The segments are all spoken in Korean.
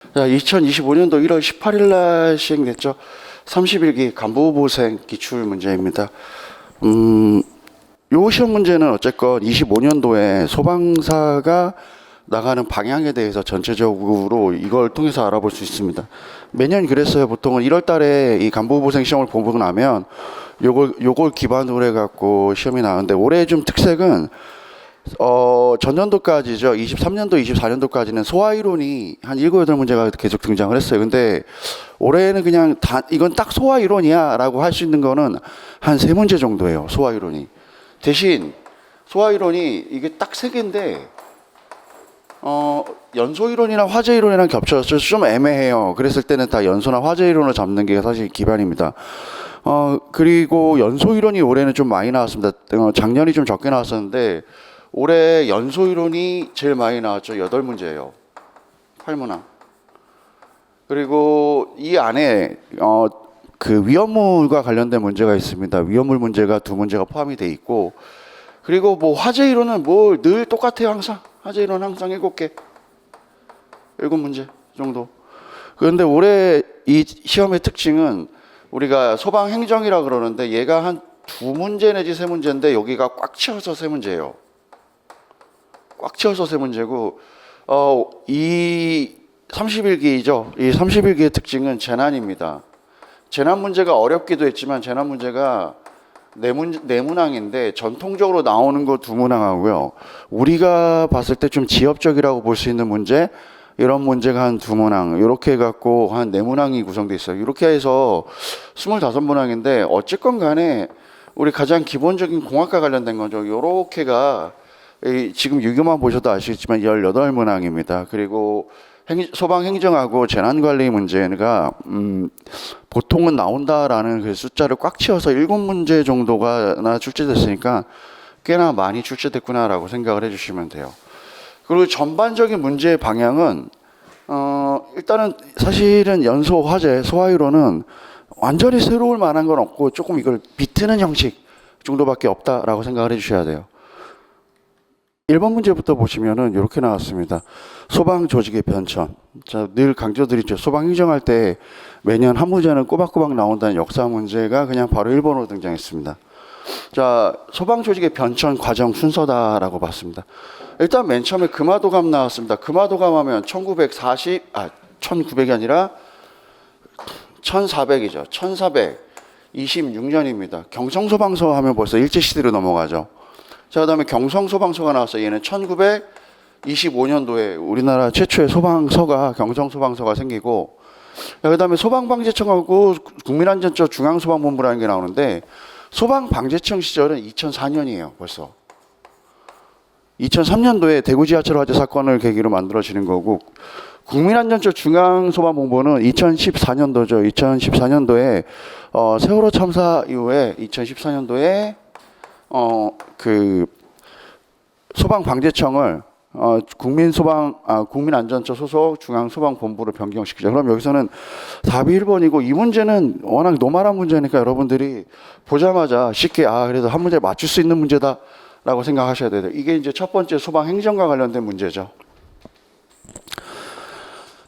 자, 2025년도 1월 18일 날 시행됐죠. 31기 간부후보생 기출 문제입니다. 요 시험 문제는 어쨌건 25년도에 소방사가 나가는 방향에 대해서 전체적으로 이걸 통해서 알아볼 수 있습니다. 매년 그랬어요. 보통은 1월 달에 이 간부후보생 시험을 보고 나면 요걸 기반으로 해갖고 시험이 나오는데 올해 좀 특색은 전년도까지죠. 23년도, 24년도까지는 소화이론이 한 7, 8문제가 계속 등장을 했어요. 근데 올해는 그냥 이건 딱 소화이론이야 라고 할 수 있는 거는 한 3문제 정도예요. 소화이론이. 대신 소화이론이 이게 딱 3개인데 연소이론이나 화재이론이랑 겹쳐서 좀 애매해요. 그랬을 때는 다 연소나 화재이론을 잡는 게 사실 기반입니다. 그리고 연소이론이 올해는 좀 많이 나왔습니다. 작년이 좀 적게 나왔었는데 올해 연소이론이 제일 많이 나왔죠. 8문제예요. 8문항. 그리고 이 안에 그 위험물과 관련된 문제가 있습니다. 위험물 문제가 2문제가 포함이 돼 있고, 그리고 뭐 화재이론은 뭐 늘 똑같아요. 항상 화재이론 항상 7개, 7문제 정도. 그런데 올해 이 시험의 특징은 우리가 소방행정이라 그러는데 얘가 한 2문제 내지 3문제인데 여기가 꽉 채워서 3문제예요. 꽉 채워서 3문제고, 이 31기죠. 이 31기의 특징은 재난입니다. 재난 문제가 어렵기도 했지만 재난 문제가 4문항인데 전통적으로 나오는 거 2문항하고요. 우리가 봤을 때 좀 지엽적이라고 볼 수 있는 문제, 이런 문제가 한 2문항, 이렇게 해갖고 한 4문항이 구성되어 있어요. 이렇게 해서 25문항인데 어쨌건 간에 우리 가장 기본적인 공학과 관련된 거죠. 요렇게가 지금 유교만 보셔도 아시겠지만 18문항입니다. 그리고 소방행정하고 재난관리 문제가 보통은 나온다라는 그 숫자를 꽉 채워서 7문제 정도가 출제됐으니까 꽤나 많이 출제됐구나라고 생각을 해주시면 돼요. 그리고 전반적인 문제의 방향은 일단은 사실은 연소, 화재, 소화이론은 완전히 새로울 만한 건 없고 조금 이걸 비트는 형식 정도밖에 없다라고 생각을 해주셔야 돼요. 1번 문제부터 보시면은 이렇게 나왔습니다. 소방 조직의 변천. 자, 늘 강조드리죠. 소방 행정할 때 매년 한 문제는 꼬박꼬박 나온다는 역사 문제가 그냥 바로 1번으로 등장했습니다. 자, 소방 조직의 변천 과정 순서다라고 봤습니다. 일단 맨 처음에 금화도감 나왔습니다. 금화도감 하면 1900이 아니라 1400이죠. 1426년입니다. 경성소방서 하면 벌써 일제시대로 넘어가죠. 자, 그 다음에 경성소방서가 나왔어요. 얘는 1925년도에 우리나라 최초의 소방서가 경성소방서가 생기고, 그 다음에 소방방재청하고 국민안전처 중앙소방본부라는 게 나오는데, 소방방재청 시절은 2004년이에요, 벌써. 2003년도에 대구 지하철 화재 사건을 계기로 만들어지는 거고, 국민안전처 중앙소방본부는 2014년도죠. 2014년도에 세월호 참사 이후에 2014년도에 그 소방방재청을 국민안전처 소속 중앙소방본부로 변경시키죠. 그럼 여기서는 답이 1번이고 이 문제는 워낙 노멀한 문제니까 여러분들이 보자마자 쉽게 그래도 한 문제 맞출 수 있는 문제다라고 생각하셔야 돼요. 이게 이제 첫 번째 소방행정과 관련된 문제죠.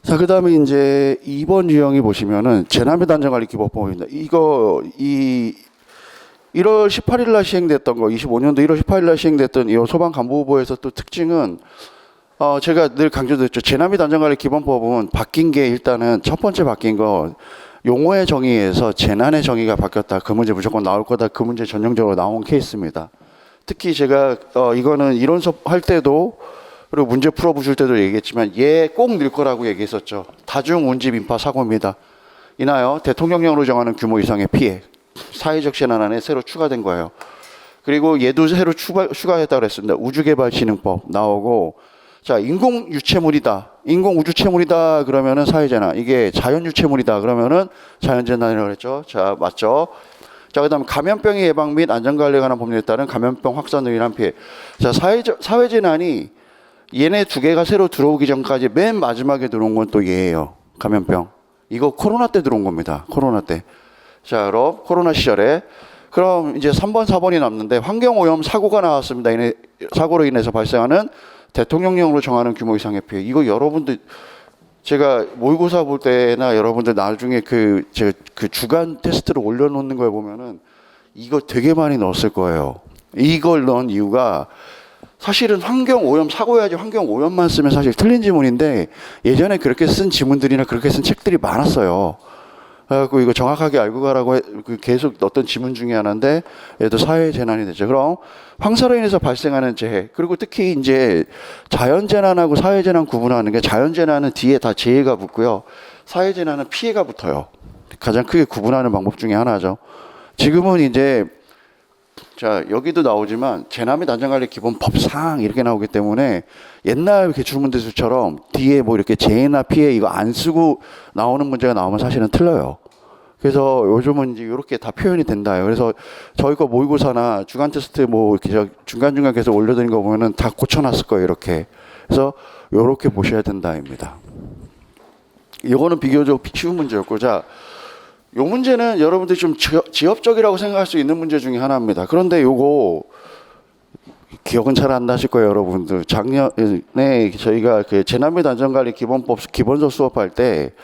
자, 그 다음에 이제 2번 유형이 보시면은 재난비단정관리기본법입니다. 1월 18일 날 시행됐던 거, 25년도 1월 18일 날 시행됐던 이 소방간부후보에서 또 특징은 제가 늘 강조드렸죠. 재난비단정관리기본법은 바뀐 게 일단은 첫 번째 바뀐 거, 용어의 정의에서 재난의 정의가 바뀌었다. 그 문제 무조건 나올 거다. 그 문제 전형적으로 나온 케이스입니다. 특히 제가 이거는 이론 수업 할 때도 그리고 문제 풀어보실 때도 얘기했지만 얘 꼭 늘 거라고 얘기했었죠. 다중운집인파 사고입니다. 이나요? 대통령령으로 정하는 규모 이상의 피해. 사회적 재난 안에 새로 추가된 거예요. 그리고 얘도 새로 추가했다고 그랬습니다. 우주개발진흥법 나오고, 자, 인공유체물이다. 인공우주체물이다 그러면은 사회재난. 이게 자연유체물이다 그러면은 자연재난이라고 그랬죠. 자, 맞죠? 자, 그 다음에 감염병의 예방 및 안전관리에 관한 법률에 따른 감염병 확산으로 인한 피해. 자, 사회재난이 얘네 2개가 새로 들어오기 전까지 맨 마지막에 들어온 건 또 얘예요. 감염병. 이거 코로나 때 들어온 겁니다. 코로나 때. 자, 그럼 코로나 시절에 그럼 이제 3번, 4번이 남는데 환경오염 사고가 나왔습니다. 사고로 인해서 발생하는 대통령령으로 정하는 규모 이상의 피해. 이거 여러분들 제가 모의고사 볼 때나 여러분들 나중에 제가 그 주간 테스트를 올려놓는 걸 보면은 이거 되게 많이 넣었을 거예요. 이걸 넣은 이유가 사실은 환경 오염 사고야지 환경 오염만 쓰면 사실 틀린 지문인데 예전에 그렇게 쓴 지문들이나 그렇게 쓴 책들이 많았어요. 그래갖고 이거 정확하게 알고 가라고 계속 넣었던 지문 중에 하나인데 얘도 사회 재난이 됐죠. 그럼 황사로 인해서 발생하는 재해 그리고 특히 이제 자연 재난하고 사회 재난 구분하는 게 자연 재난은 뒤에 다 재해가 붙고요. 사회 재난은 피해가 붙어요. 가장 크게 구분하는 방법 중에 하나죠. 지금은 이제 자 여기도 나오지만 재난및 안전관리 기본법상 이렇게 나오기 때문에 옛날 기출문제수처럼 뒤에 뭐 이렇게 재해나 피해 이거 안 쓰고 나오는 문제가 나오면 사실은 틀려요. 그래서 요즘은 이제 이렇게 다 표현이 된다요. 그래서 저희 거 모의고사나 주간 테스트 뭐 이렇게 중간중간 계속 올려드린 거 보면은 다 고쳐놨을 거예요. 이렇게. 그래서 이렇게 보셔야 된다입니다. 이거는 비교적 쉬운 문제였고, 자, 요 문제는 여러분들이 좀 지엽적이라고 생각할 수 있는 문제 중에 하나입니다. 그런데 요거 기억은 잘 안 나실 거예요, 여러분들. 작년에 저희가 그 재난및 안전관리 기본법 기본서 수업할 때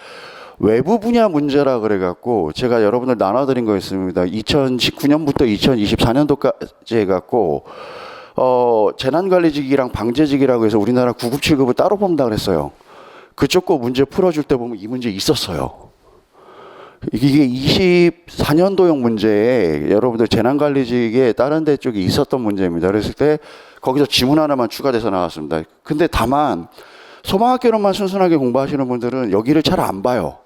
외부 분야 문제라 그래갖고 제가 여러분들 나눠드린 거 있습니다. 2019년부터 2024년도까지 해갖고 재난관리직이랑 방재직이라고 해서 우리나라 9급 7급을 따로 뽑는다 그랬어요. 그쪽 거 문제 풀어줄 때 보면 이 문제 있었어요. 이게 24년도형 문제에 여러분들 재난관리직에 다른 데 쪽에 있었던 문제입니다. 그랬을 때 거기서 지문 하나만 추가돼서 나왔습니다. 근데 다만 소망학개론만 순순하게 공부하시는 분들은 여기를 잘 안 봐요.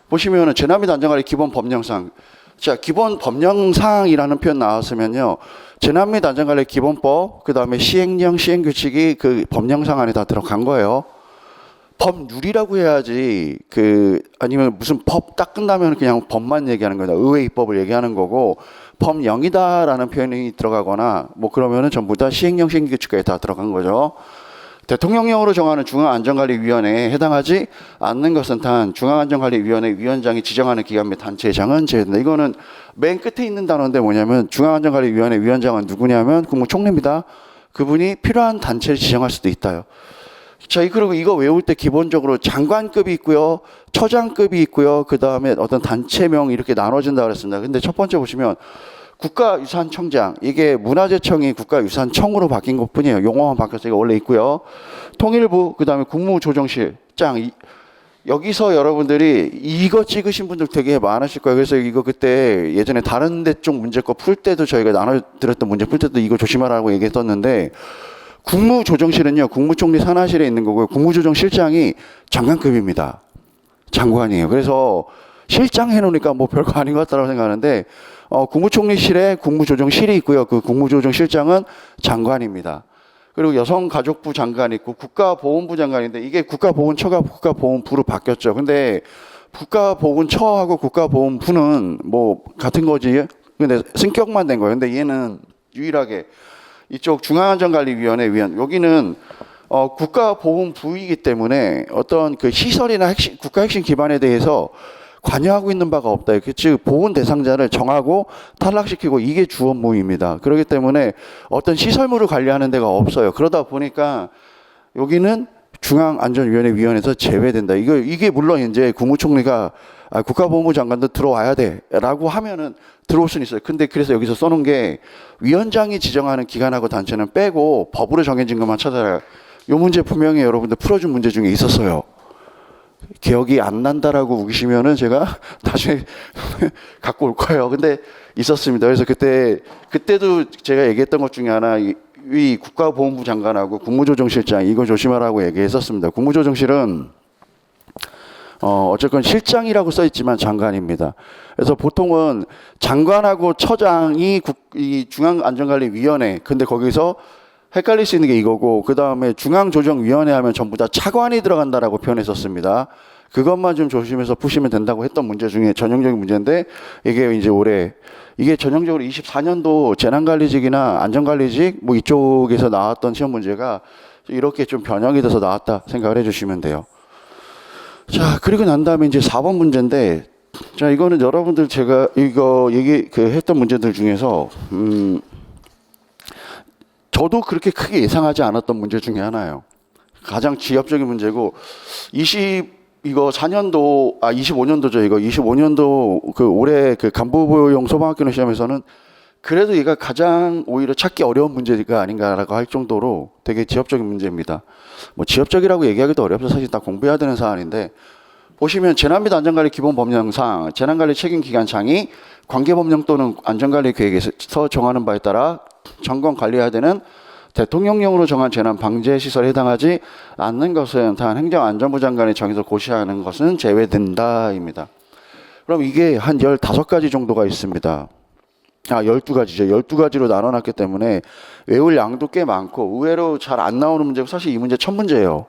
보시면은 재난및 안전관리 기본 법령상, 자 기본 법령상이라는 표현 나왔으면요, 재난및 안전관리 기본법, 그 다음에 시행령, 시행규칙이 그 법령상 안에 다 들어간 거예요. 법률이라고 해야지 아니면 무슨 법 딱 끝나면 그냥 법만 얘기하는 거다. 의회 입법을 얘기하는 거고 법령이다라는 표현이 들어가거나 뭐 그러면은 전부 다 시행령, 시행규칙까지 다 들어간 거죠. 대통령령으로 정하는 중앙안전관리위원회에 해당하지 않는 것은 단 중앙안전관리위원회 위원장이 지정하는 기관 및 단체장은 제외된다. 이거는 맨 끝에 있는 단어인데 뭐냐면 중앙안전관리위원회 위원장은 누구냐면 국무총리입니다. 그분이 필요한 단체를 지정할 수도 있다요. 자, 그리고 이거 외울 때 기본적으로 장관급이 있고요, 처장급이 있고요, 그 다음에 어떤 단체명 이렇게 나눠진다 그랬습니다. 근데 첫 번째 보시면 국가유산청장, 이게 문화재청이 국가유산청으로 바뀐 것 뿐이에요. 용어만 바뀌어서 이거 원래 있고요. 통일부, 그 다음에 국무조정실장, 여기서 여러분들이 이거 찍으신 분들 되게 많으실 거예요. 그래서 이거 그때 예전에 다른 데 쪽 문제 거 풀 때도 저희가 나눠드렸던 문제 풀 때도 이거 조심하라고 얘기했었는데, 국무조정실은요, 국무총리 산하실에 있는 거고요. 국무조정실장이 장관급입니다. 장관이에요. 그래서 실장 해놓으니까 뭐 별거 아닌 것 같다고 생각하는데, 국무총리실에 국무조정실이 있고요. 그 국무조정실장은 장관입니다. 그리고 여성가족부 장관이 있고 국가보훈부 장관인데 이게 국가보훈처가 국가보훈부로 바뀌었죠. 근데 국가보훈처하고 국가보훈부는 뭐 같은 거지. 근데 승격만 된 거예요. 근데 얘는 유일하게 이쪽 중앙안전관리위원회 위원, 여기는 국가보훈부이기 때문에 어떤 그 시설이나 국가 핵심 기반에 대해서 관여하고 있는 바가 없다. 즉 보훈 대상자를 정하고 탈락시키고 이게 주 업무입니다. 그렇기 때문에 어떤 시설물을 관리하는 데가 없어요. 그러다 보니까 여기는 중앙안전위원회에서 제외된다. 이게 물론 이제 국무총리가 국가보훈부 장관도 들어와야 돼라고 하면은 들어올 수는 있어요. 근데 그래서 여기서 써놓은 게 위원장이 지정하는 기관하고 단체는 빼고 법으로 정해진 것만 찾아라. 이 문제 분명히 여러분들 풀어준 문제 중에 있었어요. 기억이 안 난다라고 우기시면은 제가 다시 갖고 올 거예요. 근데 있었습니다. 그래서 그때도 제가 얘기했던 것 중에 하나, 이 국가보훈부 장관하고 국무조정실장 이거 조심하라고 얘기했었습니다. 국무조정실은 어쨌건 실장이라고 써 있지만 장관입니다. 그래서 보통은 장관하고 처장이 이 중앙안전관리위원회, 근데 거기서 헷갈릴 수 있는 게 이거고, 그 다음에 중앙조정위원회 하면 전부 다 차관이 들어간다라고 표현했었습니다. 그것만 좀 조심해서 푸시면 된다고 했던 문제 중에 전형적인 문제인데, 이게 이제 이게 전형적으로 24년도 재난관리직이나 안전관리직 뭐 이쪽에서 나왔던 시험 문제가 이렇게 좀 변형이 돼서 나왔다 생각을 해주시면 돼요. 자, 그리고 난 다음에 이제 4번 문제인데, 자, 이거는 여러분들 제가 이거 했던 문제들 중에서, 저도 그렇게 크게 예상하지 않았던 문제 중에 하나예요. 가장 지엽적인 문제고, 이거 4년도 25년도죠. 이거 25년도 그 올해 그 간부보용 소방학교는 시험에서는 그래도 얘가 가장 오히려 찾기 어려운 문제가 아닌가라고 할 정도로 되게 지엽적인 문제입니다. 뭐 지엽적이라고 얘기하기도 어렵죠. 사실 다 공부해야 되는 사안인데 보시면 재난및 안전관리 기본법령상 재난관리 책임기관장이 관계법령 또는 안전관리 계획에서 정하는 바에 따라 점검 관리해야 되는 대통령령으로 정한 재난 방제 시설에 해당하지 않는 것은 단 행정안전부 장관이 정해서 고시하는 것은 제외된다입니다. 그럼 이게 한 15가지 정도가 있습니다. 12가지죠. 12가지로 나눠놨기 때문에 외울 양도 꽤 많고 의외로 잘 안 나오는 문제고 사실 이 문제 첫 문제예요.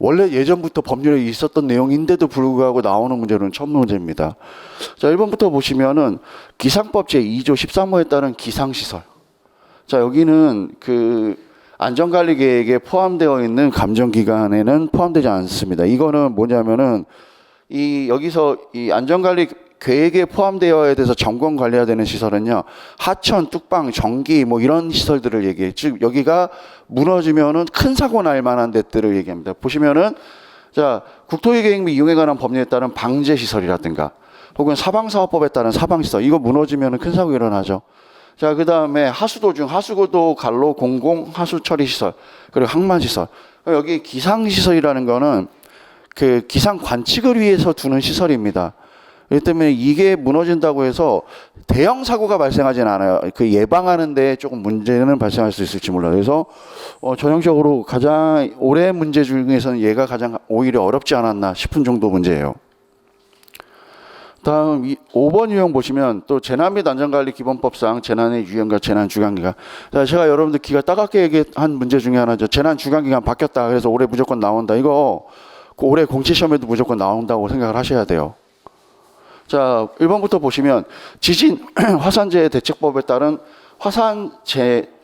원래 예전부터 법률에 있었던 내용인데도 불구하고 나오는 문제는 첫 문제입니다. 자, 1번부터 보시면은 기상법 제2조 13호에 따른 기상시설. 자, 여기는 그 안전관리 계획에 포함되어 있는 감정기관에는 포함되지 않습니다. 이거는 뭐냐면은 여기서 이 안전관리 계획에 포함되어야 돼서 점검 관리해야 되는 시설은요, 하천, 뚝방, 전기 뭐 이런 시설들을 얘기해. 즉 여기가 무너지면은 큰 사고 날 만한 데들을 얘기합니다. 보시면은 자, 국토의 계획 및 이용에 관한 법률에 따른 방제 시설이라든가 혹은 사방사업법에 따른 사방시설, 이거 무너지면은 큰 사고 일어나죠. 자, 그 다음에 하수도 중 하수구도 갈로 공공 하수 처리 시설, 그리고 항만 시설. 여기 기상 시설이라는 거는 그 기상 관측을 위해서 두는 시설입니다. 그렇기 때문에 이게 무너진다고 해서 대형 사고가 발생하진 않아요. 그 예방하는 데 조금 문제는 발생할 수 있을지 몰라요. 그래서 전형적으로 가장 올해 문제 중에서는 얘가 가장 오히려 어렵지 않았나 싶은 정도 문제예요. 다음 5번 유형 보시면 또 재난 및 안전관리 기본법상 재난의 유형과 재난 주관기간. 자, 제가 여러분들 기가 따갑게 얘기한 문제 중에 하나죠. 재난 주관기간 바뀌었다. 그래서 올해 무조건 나온다. 이거 올해 공채시험에도 무조건 나온다고 생각을 하셔야 돼요. 자, 1번부터 보시면 지진 화산재해 대책법에 따른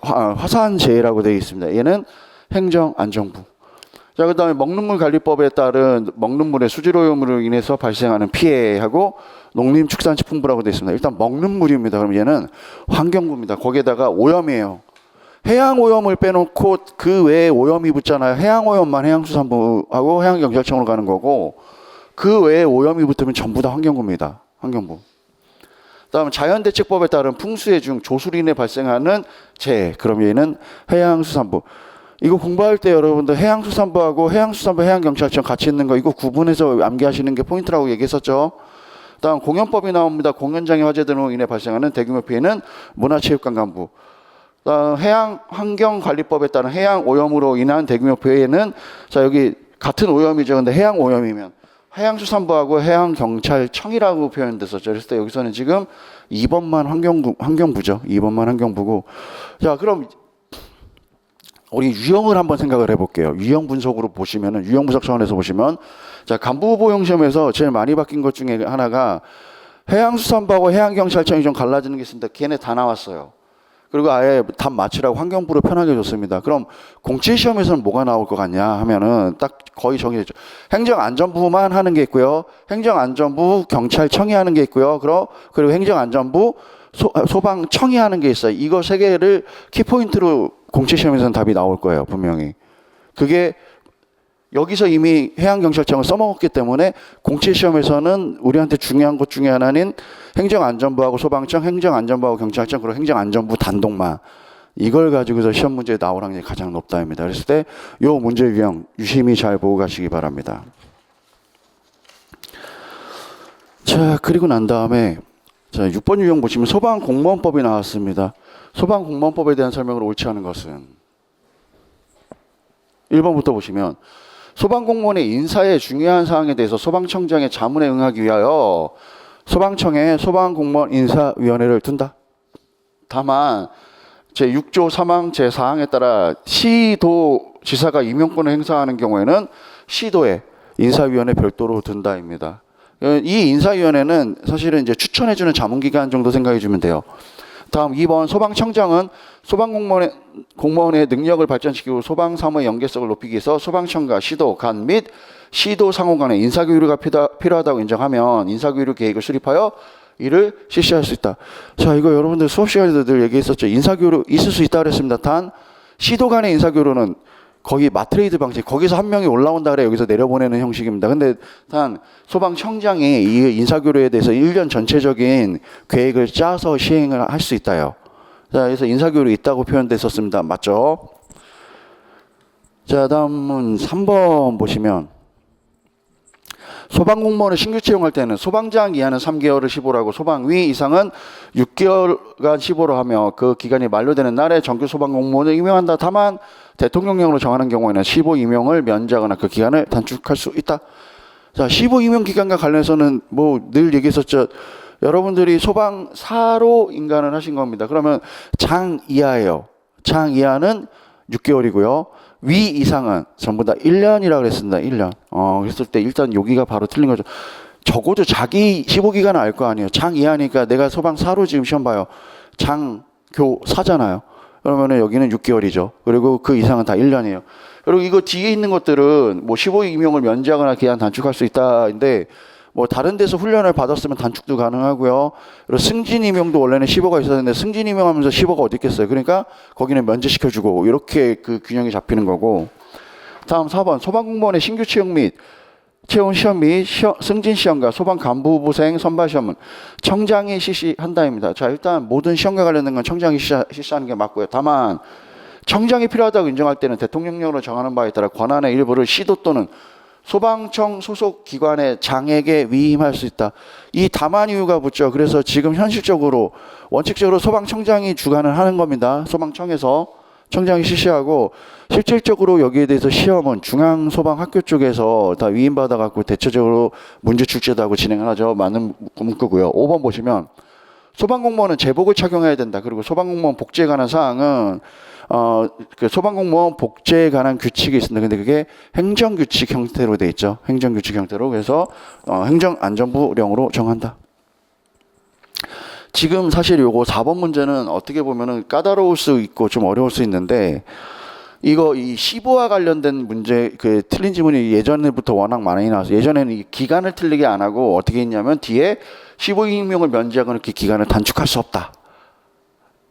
화산재해라고 되어 있습니다. 얘는 행정안전부. 자, 그 다음에 먹는물 관리법에 따른 먹는물의 수질오염으로 인해서 발생하는 피해하고 농림축산식품부라고 되어 있습니다. 일단 먹는물입니다. 그럼 얘는 환경부입니다. 거기에다가 오염이에요. 해양오염을 빼놓고 그 외에 오염이 붙잖아요. 해양오염만 해양수산부하고 해양경찰청으로 가는 거고 그 외에 오염이 붙으면 전부 다 환경부입니다. 환경부. 다음 자연대책법에 따른 풍수해 중 조수로 인해 발생하는 재해. 그럼 얘는 해양수산부. 이거 공부할 때 여러분들 해양수산부하고 해양수산부 해양경찰청 같이 있는 거 이거 구분해서 암기하시는 게 포인트라고 얘기했었죠. 다음 공연법이 나옵니다. 공연장애 화재 등으로 인해 발생하는 대규모 피해는 문화체육관광부. 다음 해양환경관리법에 따른 해양오염으로 인한 대규모 피해는 자 여기 같은 오염이죠. 근데 해양오염이면 해양수산부하고 해양경찰청이라고 표현됐었죠. 그랬을 때 여기서는 지금 2번만 환경부죠. 2번만 환경부고. 자, 그럼 우리 유형을 한번 생각을 해볼게요. 유형 분석으로 보시면은, 유형 분석 차원에서 보시면, 자, 간부보용 시험에서 제일 많이 바뀐 것 중에 하나가 해양수산부하고 해양경찰청이 좀 갈라지는 게 있습니다. 걔네 다 나왔어요. 그리고 아예 답 맞추라고 환경부로 편하게 줬습니다. 그럼 공채시험에서는 뭐가 나올 것 같냐 하면은 딱 거의 정해졌죠. 행정안전부만 하는 게 있고요. 행정안전부 경찰청이 하는 게 있고요. 그리고 행정안전부 소방청이 하는 게 있어요. 이거 세 개를 키포인트로 공채시험에서는 답이 나올 거예요. 분명히. 그게 여기서 이미 해양경찰청을 써먹었기 때문에 공채시험에서는 우리한테 중요한 것 중에 하나는 행정안전부하고 소방청, 행정안전부하고 경찰청, 그리고 행정안전부 단독만 이걸 가지고서 시험 문제에 나올 확률이 가장 높다입니다. 그랬을 때 이 문제 유형 유심히 잘 보고 가시기 바랍니다. 자, 그리고 난 다음에 자 6번 유형 보시면 소방공무원법이 나왔습니다. 소방공무원법에 대한 설명을 옳지 않은 것은 1번부터 보시면 소방공무원의 인사에 중요한 사항에 대해서 소방청장의 자문에 응하기 위하여 소방청에 소방공무원 인사위원회를 둔다. 다만 제6조 3항 제4항에 따라 시도지사가 임용권을 행사하는 경우에는 시도에 인사위원회 별도로 둔다입니다. 이 인사위원회는 사실은 이제 추천해주는 자문기관 정도 생각해 주면 돼요. 다음 2번 소방청장은 소방공무원의 능력을 발전시키고 소방사무의 연계성을 높이기 위해서 소방청과 시도 간 및 시도 상호 간의 인사교류가 필요하다고 인정하면 인사교류 계획을 수립하여 이를 실시할 수 있다. 자, 이거 여러분들 수업 시간에도 늘 얘기했었죠. 인사교류 있을 수 있다 그랬습니다. 단 시도 간의 인사교류는 거기 마트레이드 방식, 거기서 한 명이 올라온다 그래 여기서 내려보내는 형식입니다. 근데 단 소방청장이 이 인사교류에 대해서 1년 전체적인 계획을 짜서 시행을 할 수 있다요. 자, 그래서 인사교류 있다고 표현됐었습니다. 맞죠? 자, 다음은 3번 보시면 소방공무원을 신규 채용할 때는 소방장 이하는 3개월을 15라고 소방위 이상은 6개월간 15로 하며 그 기간이 만료되는 날에 정규 소방공무원을 임명한다. 다만 대통령령으로 정하는 경우에는 15 임용을 면제하거나 그 기간을 단축할 수 있다. 자, 15 임용 기간과 관련해서는 뭐 늘 얘기했었죠. 여러분들이 소방사로 인간을 하신 겁니다. 그러면 장 이하예요. 장 이하는 6개월이고요. 위 이상은 전부 다 1년이라고 그랬습니다. 1년. 그랬을 때 일단 여기가 바로 틀린 거죠. 적어도 자기 15기간은 알 거 아니에요. 장 이하니까 내가 소방사로 지금 시험 봐요. 장교사잖아요. 그러면은 여기는 6개월이죠. 그리고 그 이상은 다 1년이에요. 그리고 이거 뒤에 있는 것들은 뭐 15 임용을 면제하거나 기한 단축할 수 있다인데 뭐 다른 데서 훈련을 받았으면 단축도 가능하고요. 그리고 승진 임용도 원래는 15가 있었는데 승진 임용하면서 15가 어디 있겠어요. 그러니까 거기는 면제시켜주고 이렇게 그 균형이 잡히는 거고. 다음 4번 소방공무원의 신규 채용 및 채용 시험 및 승진 시험과 소방 간부부생 선발 시험은 청장이 실시한다입니다. 자, 일단 모든 시험과 관련된 건 청장이 실시하는 게 맞고요. 다만 청장이 필요하다고 인정할 때는 대통령령으로 정하는 바에 따라 권한의 일부를 시도 또는 소방청 소속 기관의 장에게 위임할 수 있다. 이 다만 이유가 붙죠. 그래서 지금 현실적으로 원칙적으로 소방청장이 주관을 하는 겁니다. 소방청에서 청장이 실시하고 실질적으로 여기에 대해서 시험은 중앙소방학교 쪽에서 다 위임받아 갖고 대체적으로 문제 출제도 하고 진행을 하죠. 맞는 문구고요. 5번 보시면 소방공무원은 제복을 착용해야 된다. 그리고 소방공무원 복지에 관한 사항은 그 소방공무원 복지에 관한 규칙이 있습니다. 근데 그게 행정규칙 형태로 돼 있죠. 행정규칙 형태로. 그래서 행정안전부령으로 정한다. 지금 사실 요거 4번 문제는 어떻게 보면은 까다로울 수 있고 좀 어려울 수 있는데 이거 이 15와 관련된 문제 그 틀린 지문이 예전부터 워낙 많이 나와서 예전에는 이 기간을 틀리게 안 하고 어떻게 했냐면 뒤에 15 임용을 면제하거나 그 기간을 단축할 수 없다.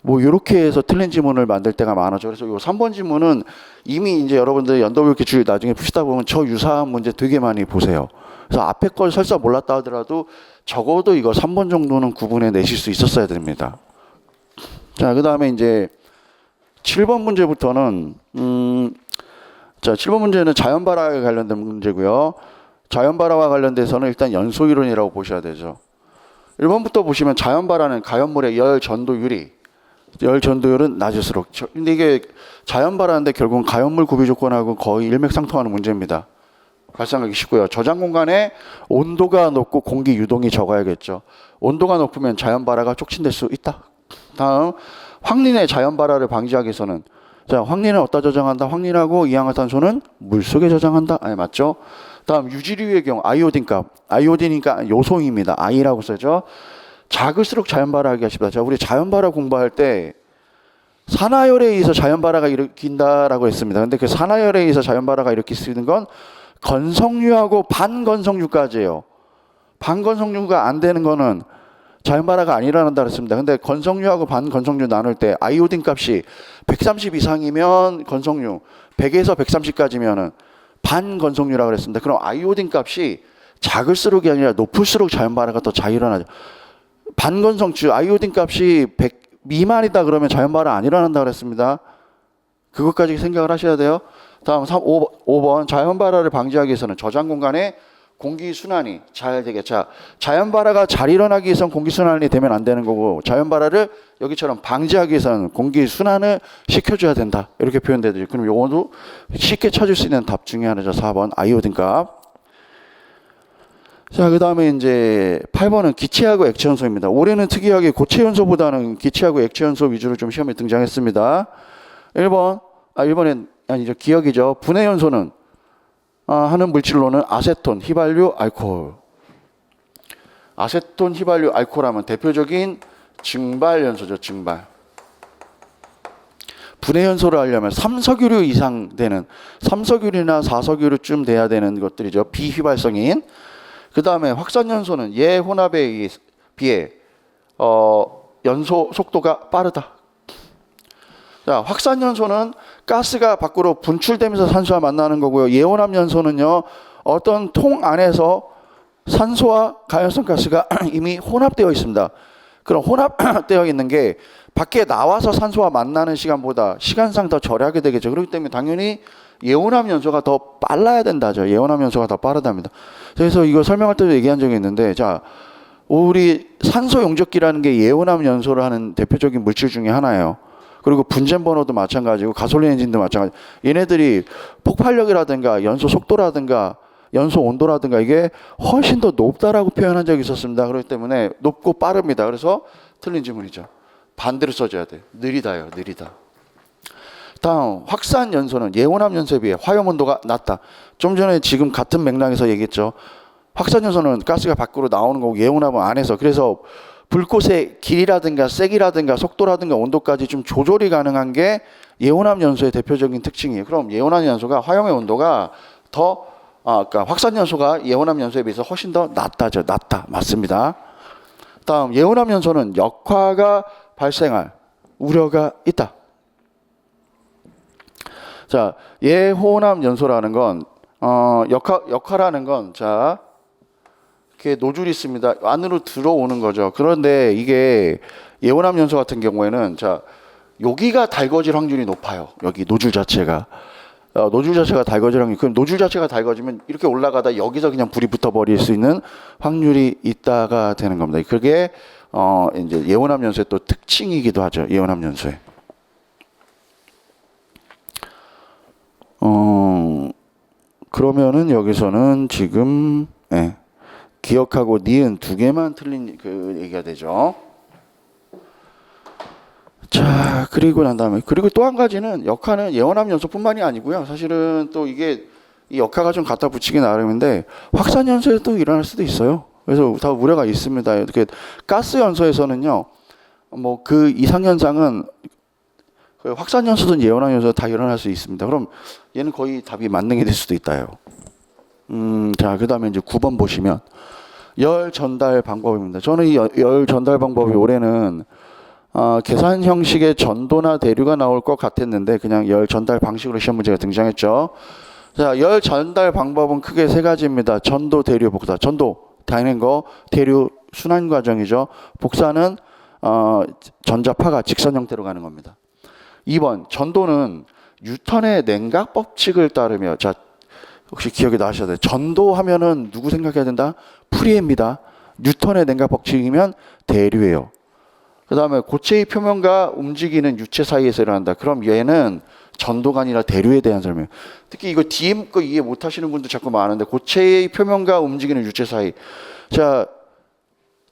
뭐 이렇게 해서 틀린 지문을 만들 때가 많아져. 그래서 요 3번 지문은 이미 이제 여러분들 연도교육기 줄 나중에 푸시다 보면 저 유사한 문제 되게 많이 보세요. 그래서 앞에 걸 설사 몰랐다 하더라도 적어도 이거 3번 정도는 구분해 내실 수 있었어야 됩니다. 자, 그 다음에 이제 7번 문제부터는 자, 7번 문제는 자연발화에 관련된 문제고요. 자연발화와 관련돼서는 일단 연소이론이라고 보셔야 되죠. 1번부터 보시면 자연발화는 가연물의 열 전도율이 열 전도율은 낮을수록 근데 이게 자연발화인데 결국은 가연물 구비 조건하고 거의 일맥상통하는 문제입니다. 발생하기 쉽고요. 저장 공간에 온도가 높고 공기 유동이 적어야겠죠. 온도가 높으면 자연발화가 촉진될 수 있다. 다음 황린의 자연발화를 방지하기 위해서는 자, 황린은 어디다 저장한다? 황린하고 이氧화탄소는 물속에 저장한다. 아니, 맞죠? 다음 유지류의 경우 아이오딘 값. 아이오딘이니까 요소입니다. I라고 써죠. 작을수록 자연발화하기가 쉽다. 자, 우리 자연발화 공부할 때 산화열에 의해서 자연발화가 일으킨다라고 했습니다. 근데 그 산화열에 의해서 자연발화가 일으킬 수 있는 건 건성류하고 반건성류까지예요. 반건성류가 안 되는 거는 자연발화가 안 일어난다 그랬습니다. 근데 건성류하고 반건성류 나눌 때 아이오딘 값이 130 이상이면 건성류, 100에서 130까지면은 반건성류라고 그랬습니다. 그럼 아이오딘 값이 작을수록이 아니라 높을수록 자연발화가 더 잘 일어나죠. 반건성주 아이오딘 값이 100 미만이다 그러면 자연발화 안 일어난다 그랬습니다. 그것까지 생각을 하셔야 돼요. 다음 5번 자연발화를 방지하기 위해서는 저장 공간에 공기순환이 잘 되게. 자, 자연발화가 잘 일어나기 위해서는 공기순환이 되면 안 되는 거고 자연발화를 여기처럼 방지하기 위해서는 공기순환을 시켜줘야 된다. 이렇게 표현되죠. 그럼 요것도 쉽게 찾을 수 있는 답 중에 하나죠. 4번 아이오딘 값. 자, 그 다음에 이제 8번은 기체하고 액체연소입니다. 올해는 특이하게 고체연소보다는 기체하고 액체연소 위주로 좀 시험에 등장했습니다. 1번엔 아니죠. 기억이죠. 분해연소는 하는 물질로는 아세톤, 휘발유, 알코올. 아세톤, 휘발유, 알코올하면 대표적인 증발연소죠. 증발. 분해연소를 하려면 삼석유류 이상 되는 삼석유류나 사석유류쯤 돼야 되는 것들이죠. 비휘발성인. 그 다음에 확산연소는 예혼합에 비해 연소 속도가 빠르다. 자, 확산연소는 가스가 밖으로 분출되면서 산소와 만나는 거고요. 예온암 연소는요, 어떤 통 안에서 산소와 가연성 가스가 이미 혼합되어 있습니다. 그럼 혼합되어 있는 게 밖에 나와서 산소와 만나는 시간보다 시간상 더 절약이 되겠죠. 그렇기 때문에 당연히 예온암 연소가 더 빨라야 된다죠. 예온암 연소가 더 빠르답니다. 그래서 이거 설명할 때도 얘기한 적이 있는데, 자, 우리 산소 용접기라는 게 예온암 연소를 하는 대표적인 물질 중에 하나예요. 그리고 분쟁 번호도 마찬가지고 가솔린 엔진도 마찬가지. 얘네들이 폭발력이라든가 연소 속도라든가 연소 온도라든가 이게 훨씬 더 높다라고 표현한 적이 있었습니다. 그렇기 때문에 높고 빠릅니다. 그래서 틀린 질문이죠. 반대로 써줘야 돼. 느리다요, 느리다. 다음, 확산 연소는 예온암 연소에 비해 화염 온도가 낮다. 좀 전에 지금 같은 맥락에서 얘기했죠. 확산 연소는 가스가 밖으로 나오는 거고 예온암은 안에서. 그래서 불꽃의 길이라든가 세기라든가 속도라든가 온도까지 좀 조절이 가능한 게 예온암 연소의 대표적인 특징이에요. 그럼 예온암 연소가 화염의 온도가 그러니까 확산 연소가 예온암 연소에 비해서 훨씬 더 낮다죠. 낮다. 맞습니다. 다음, 예온암 연소는 역화가 발생할 우려가 있다. 자, 예온암 연소라는 건 역화라는 건 자, 이렇게 노즐이 있습니다. 안으로 들어오는 거죠. 그런데 이게 예온암 연소 같은 경우에는 자, 여기가 달궈질 확률이 높아요. 여기 노즐 자체가. 노즐 자체가 달궈질 확률. 그럼 노즐 자체가 달궈지면 이렇게 올라가다 여기서 그냥 불이 붙어버릴 수 있는 확률이 있다가 되는 겁니다. 그게 이제 예온암 연소의 또 특징이기도 하죠. 예온암 연소의. 그러면은 여기서는 지금 기억하고 니은 두 개만 틀린 그 얘기가 되죠. 자, 그리고 난 다음에 그리고 또 한 가지는 역화는 예온암 연소뿐만이 아니고요. 사실은 또 이게 이 역화가 좀 갖다 붙이기 나름인데 확산 연소에도 일어날 수도 있어요. 그래서 다 우려가 있습니다. 이렇게 가스 연소에서는요, 뭐 그 이상 현상은 그 확산 연소든 예온암 연소 다 일어날 수 있습니다. 그럼 얘는 거의 답이 만능이 될 수도 있다요. 자, 그다음에 이제 9번 보시면 열 전달 방법입니다. 저는 이 열 전달 방법이 올해는 계산 형식의 전도나 대류가 나올 것 같았는데 그냥 열 전달 방식으로 시험 문제가 등장했죠. 자, 열 전달 방법은 크게 세 가지입니다. 전도, 대류, 복사. 전도 다니는 거, 대류 순환 과정이죠. 복사는 전자파가 직선 형태로 가는 겁니다. 2번 전도는 뉴턴의 냉각 법칙을 따르며, 자, 혹시 기억에 나셔야 돼요. 전도하면은 누구 생각해야 된다? 프리해입니다. 뉴턴의 냉각 법칙이면 대류예요. 그 다음에 고체의 표면과 움직이는 유체 사이에서 일어난다. 그럼 얘는 전도가 아니라 대류에 대한 설명. 특히 이거 DM 거 이해 못 하시는 분도 자꾸 많은데, 고체의 표면과 움직이는 유체 사이. 자,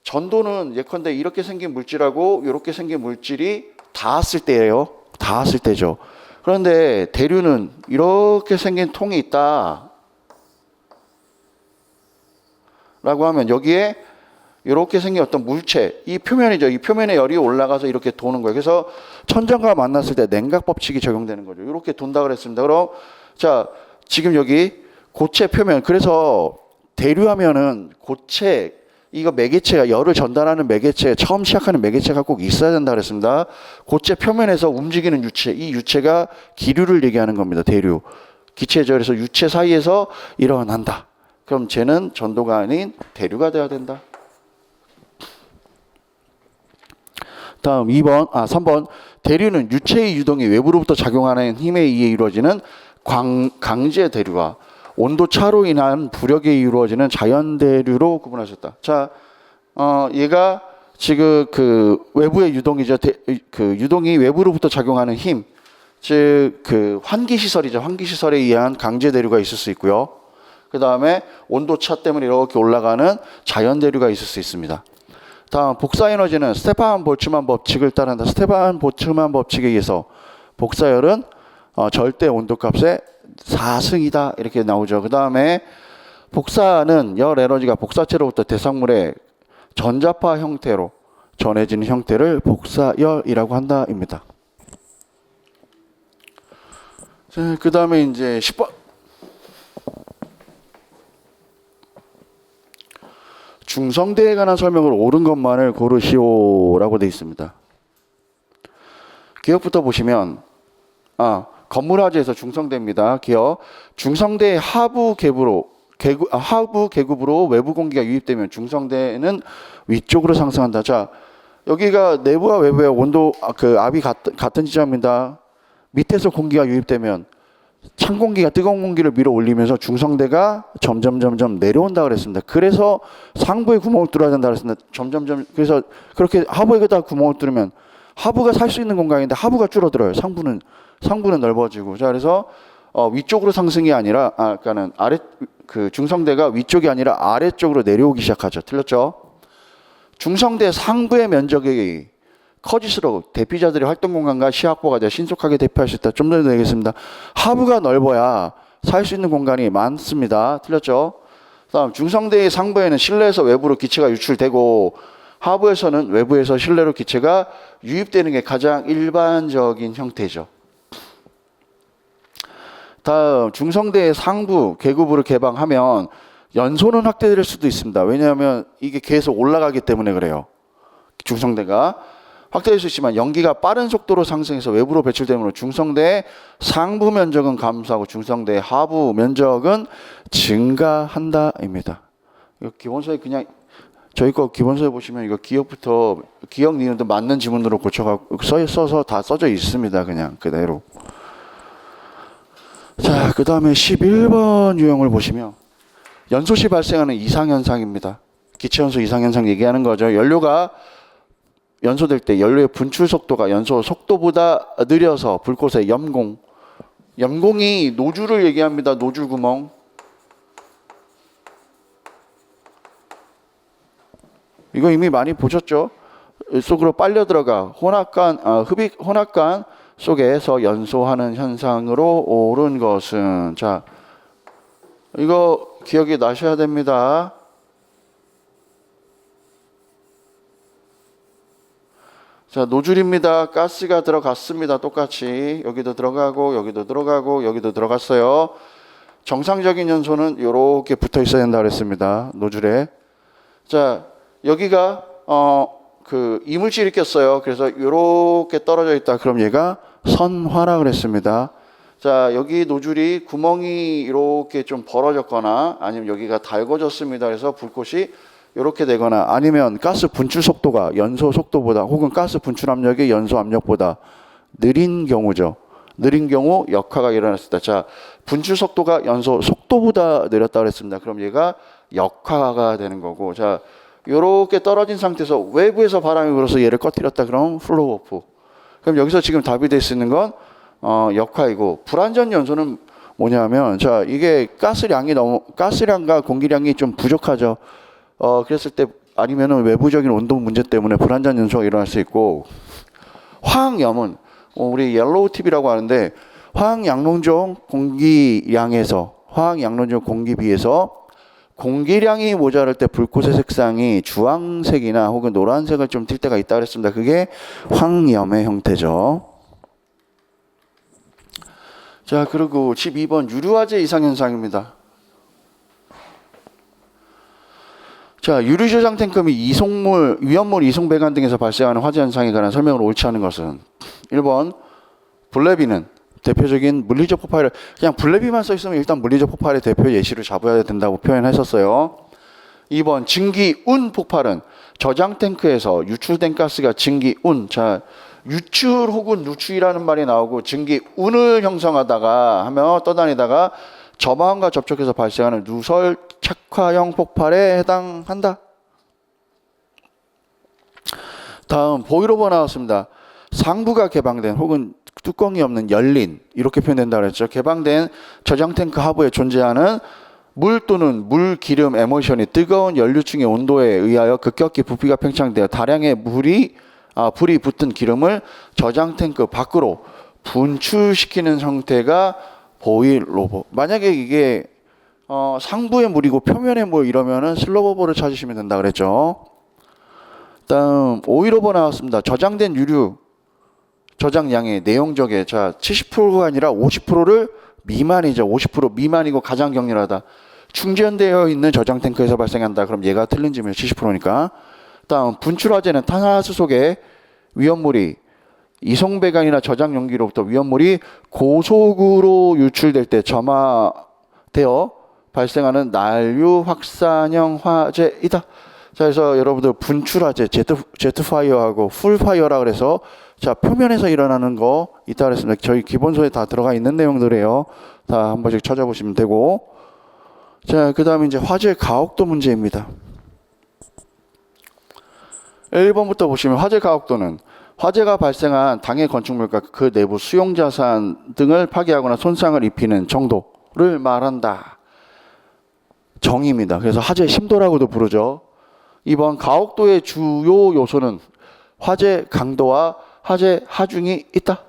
전도는 예컨대 이렇게 생긴 물질하고 이렇게 생긴 물질이 닿았을 때예요. 닿았을 때죠. 그런데 대류는 이렇게 생긴 통이 있다 라고 하면 여기에 이렇게 생긴 어떤 물체, 이 표면이죠. 이 표면에 열이 올라가서 이렇게 도는 거예요. 그래서 천장과 만났을 때 냉각 법칙이 적용되는 거죠. 이렇게 돈다 그랬습니다. 그럼 자, 지금 여기 고체 표면, 그래서 대류하면은 고체, 이거 매개체가 열을 전달하는 매개체, 처음 시작하는 매개체가 꼭 있어야 된다 그랬습니다. 고체 표면에서 움직이는 유체, 이 유체가 기류를 얘기하는 겁니다. 대류. 기체죠. 그래서 유체 사이에서 일어난다. 그럼 쟤는 전도가 아닌 대류가 돼야 된다. 다음 3번. 대류는 유체의 유동이 외부로부터 작용하는 힘에 의해 이루어지는 강제 대류와 온도 차로 인한 부력에 이루어지는 자연 대류로 구분하셨다. 자, 얘가 지금 그 외부의 유동이죠. 그 유동이 외부로부터 작용하는 힘, 즉 그 환기 시설이죠. 환기 시설에 의한 강제 대류가 있을 수 있고요. 그 다음에 온도 차 때문에 이렇게 올라가는 자연 대류가 있을 수 있습니다. 다음 복사 에너지는 스테판 볼츠만 법칙을 따른다. 스테판 볼츠만 법칙에 의해서 복사열은 절대 온도값의 4승이다 이렇게 나오죠. 그 다음에 복사는 열 에너지가 복사체로부터 대상물의 전자파 형태로 전해지는 형태를 복사열이라고 한다입니다. 그 다음에 이제 10번. 중성대에 관한 설명을 옳은 것만을 고르시오라고 되어 있습니다. 기억부터 보시면 건물 화재에서 중성대입니다. 기억. 중성대 하부 계급으로 외부 공기가 유입되면 중성대는 위쪽으로 상승한다. 자, 여기가 내부와 외부의 온도 압이 같은 지점입니다. 밑에서 공기가 유입되면 찬 공기가 뜨거운 공기를 밀어 올리면서 중성대가 점점 내려온다 그랬습니다. 그래서 상부에 구멍을 뚫어야 된다 그랬습니다. 그래서 그렇게 하부에다 구멍을 뚫으면 하부가 살 수 있는 공간인데 하부가 줄어들어요. 상부는 넓어지고. 자, 그래서 위쪽으로 상승이 아니라 그러니까는 중성대가 위쪽이 아니라 아래쪽으로 내려오기 시작하죠. 틀렸죠? 중성대 상부의 면적이 커질수록 대피자들의 활동 공간과 시야 확보가 되어 신속하게 대피할 수 있다. 좀 더 내겠습니다. 하부가 넓어야 살 수 있는 공간이 많습니다. 틀렸죠? 다음 중성대의 상부에는 실내에서 외부로 기체가 유출되고 하부에서는 외부에서 실내로 기체가 유입되는 게 가장 일반적인 형태죠. 다음 중성대의 상부 계급으로 개방하면 연소는 확대될 수도 있습니다. 왜냐하면 이게 계속 올라가기 때문에 그래요. 중성대가 확대될 수 있지만 연기가 빠른 속도로 상승해서 외부로 배출되므로 중성대의 상부 면적은 감소하고 중성대의 하부 면적은 증가한다입니다. 이거 기본서에 그냥 저희 거 기본서에 보시면 이거 기억 니은도 맞는 지문으로 고쳐갖고 써서 다 써져 있습니다. 그냥 그대로. 자, 그 다음에 11번 유형을 보시면 연소 시 발생하는 이상현상입니다. 기체연소 이상현상 얘기하는 거죠. 연료가 연소될 때 연료의 분출 속도가 연소 속도보다 느려서 불꽃의 염공이 노즐을 얘기합니다. 노즐 구멍. 이거 이미 많이 보셨죠? 속으로 빨려 들어가 혼합관 속에서 연소하는 현상으로 옳은 것은, 자, 이거 기억이 나셔야 됩니다. 자, 노즐입니다. 가스가 들어갔습니다. 똑같이 여기도 들어가고 여기도 들어가고 여기도 들어갔어요. 정상적인 연소는 이렇게 붙어 있어야 된다 그랬습니다. 노즐에. 자, 여기가 이물질이 꼈어요. 그래서 이렇게 떨어져 있다. 그럼 얘가 선화라 그랬습니다. 자, 여기 노즐이 구멍이 이렇게 좀 벌어졌거나 아니면 여기가 달궈졌습니다. 그래서 불꽃이 이렇게 되거나 아니면 가스 분출 속도가 연소 속도보다 혹은 가스 분출 압력이 연소 압력보다 느린 경우죠. 느린 경우 역화가 일어났을 때, 자, 분출 속도가 연소 속도보다 느렸다 그랬습니다. 그럼 얘가 역화가 되는 거고, 자, 이렇게 떨어진 상태에서 외부에서 바람이 불어서 얘를 꺼뜨렸다. 그럼 플로우-오프. 그럼 여기서 지금 답이 될 수 있는 건 역화이고, 불완전 연소는 뭐냐면, 자, 이게 가스량과 공기량이 좀 부족하죠. 그랬을 때 아니면은 외부적인 온도 문제 때문에 불완전 연소가 일어날 수 있고, 화학염은 우리 옐로우 팁이라고 하는데 화학양론종 공기비에서 공기량이 모자랄 때 불꽃의 색상이 주황색이나 혹은 노란색을 좀 띌 때가 있다 그랬습니다. 그게 황염의 형태죠. 자, 그리고 12번 유류화재 이상현상입니다. 자, 유류 저장 탱크 및 위험물 이송 배관 등에서 발생하는 화재 현상에 관한 설명을 옳지 않은 것은 1번 블레비는 대표적인 물리적 폭발을, 그냥 블레비만 써 있으면 일단 물리적 폭발의 대표 예시를 잡아야 된다고 표현했었어요. 2번 증기운 폭발은 저장 탱크에서 유출된 가스가 증기운, 자, 유출 혹은 누출이라는 말이 나오고 증기운을 형성하다가 하며 떠다니다가 저방과 접촉해서 발생하는 누설 착화형 폭발에 해당한다. 다음 보일오버 나왔습니다. 상부가 개방된 혹은 뚜껑이 없는 열린, 이렇게 표현된다 그랬죠. 개방된 저장 탱크 하부에 존재하는 물 또는 물, 기름, 에모션이 뜨거운 연료층의 온도에 의하여 급격히 부피가 팽창되어 다량의 불이 붙은 기름을 저장 탱크 밖으로 분출시키는 형태가 보일오버. 만약에 이게 상부의 물이고 표면의 물 이러면은 슬로버버를 찾으시면 된다 그랬죠. 다음 오일오버 나왔습니다. 저장된 유류 저장량의 내용적에, 자, 70%가 아니라 50%를 미만이죠. 50% 미만이고 가장 격렬하다. 충전되어 있는 저장 탱크에서 발생한다. 그럼 얘가 틀린 지면 70%니까. 다음 분출화재는 탄화수 속에 위험물이 이송배관이나 저장 용기로부터 위험물이 고속으로 유출될 때 점화되어 발생하는 난류 확산형 화재이다. 자, 그래서 여러분들 분출화재, 제트파이어하고 풀파이어라 그래서 자, 표면에서 일어나는 거 있다 그랬습니다. 저희 기본서에 다 들어가 있는 내용들이에요. 다 한 번씩 찾아보시면 되고. 자, 그 다음에 이제 화재 가혹도 문제입니다. 1번부터 보시면 화재 가혹도는 화재가 발생한 당해 건축물과 그 내부 수용자산 등을 파괴하거나 손상을 입히는 정도를 말한다. 정의입니다. 그래서 화재 심도라고도 부르죠. 2번 가혹도의 주요 요소는 화재 강도와 화재 하중이 있다.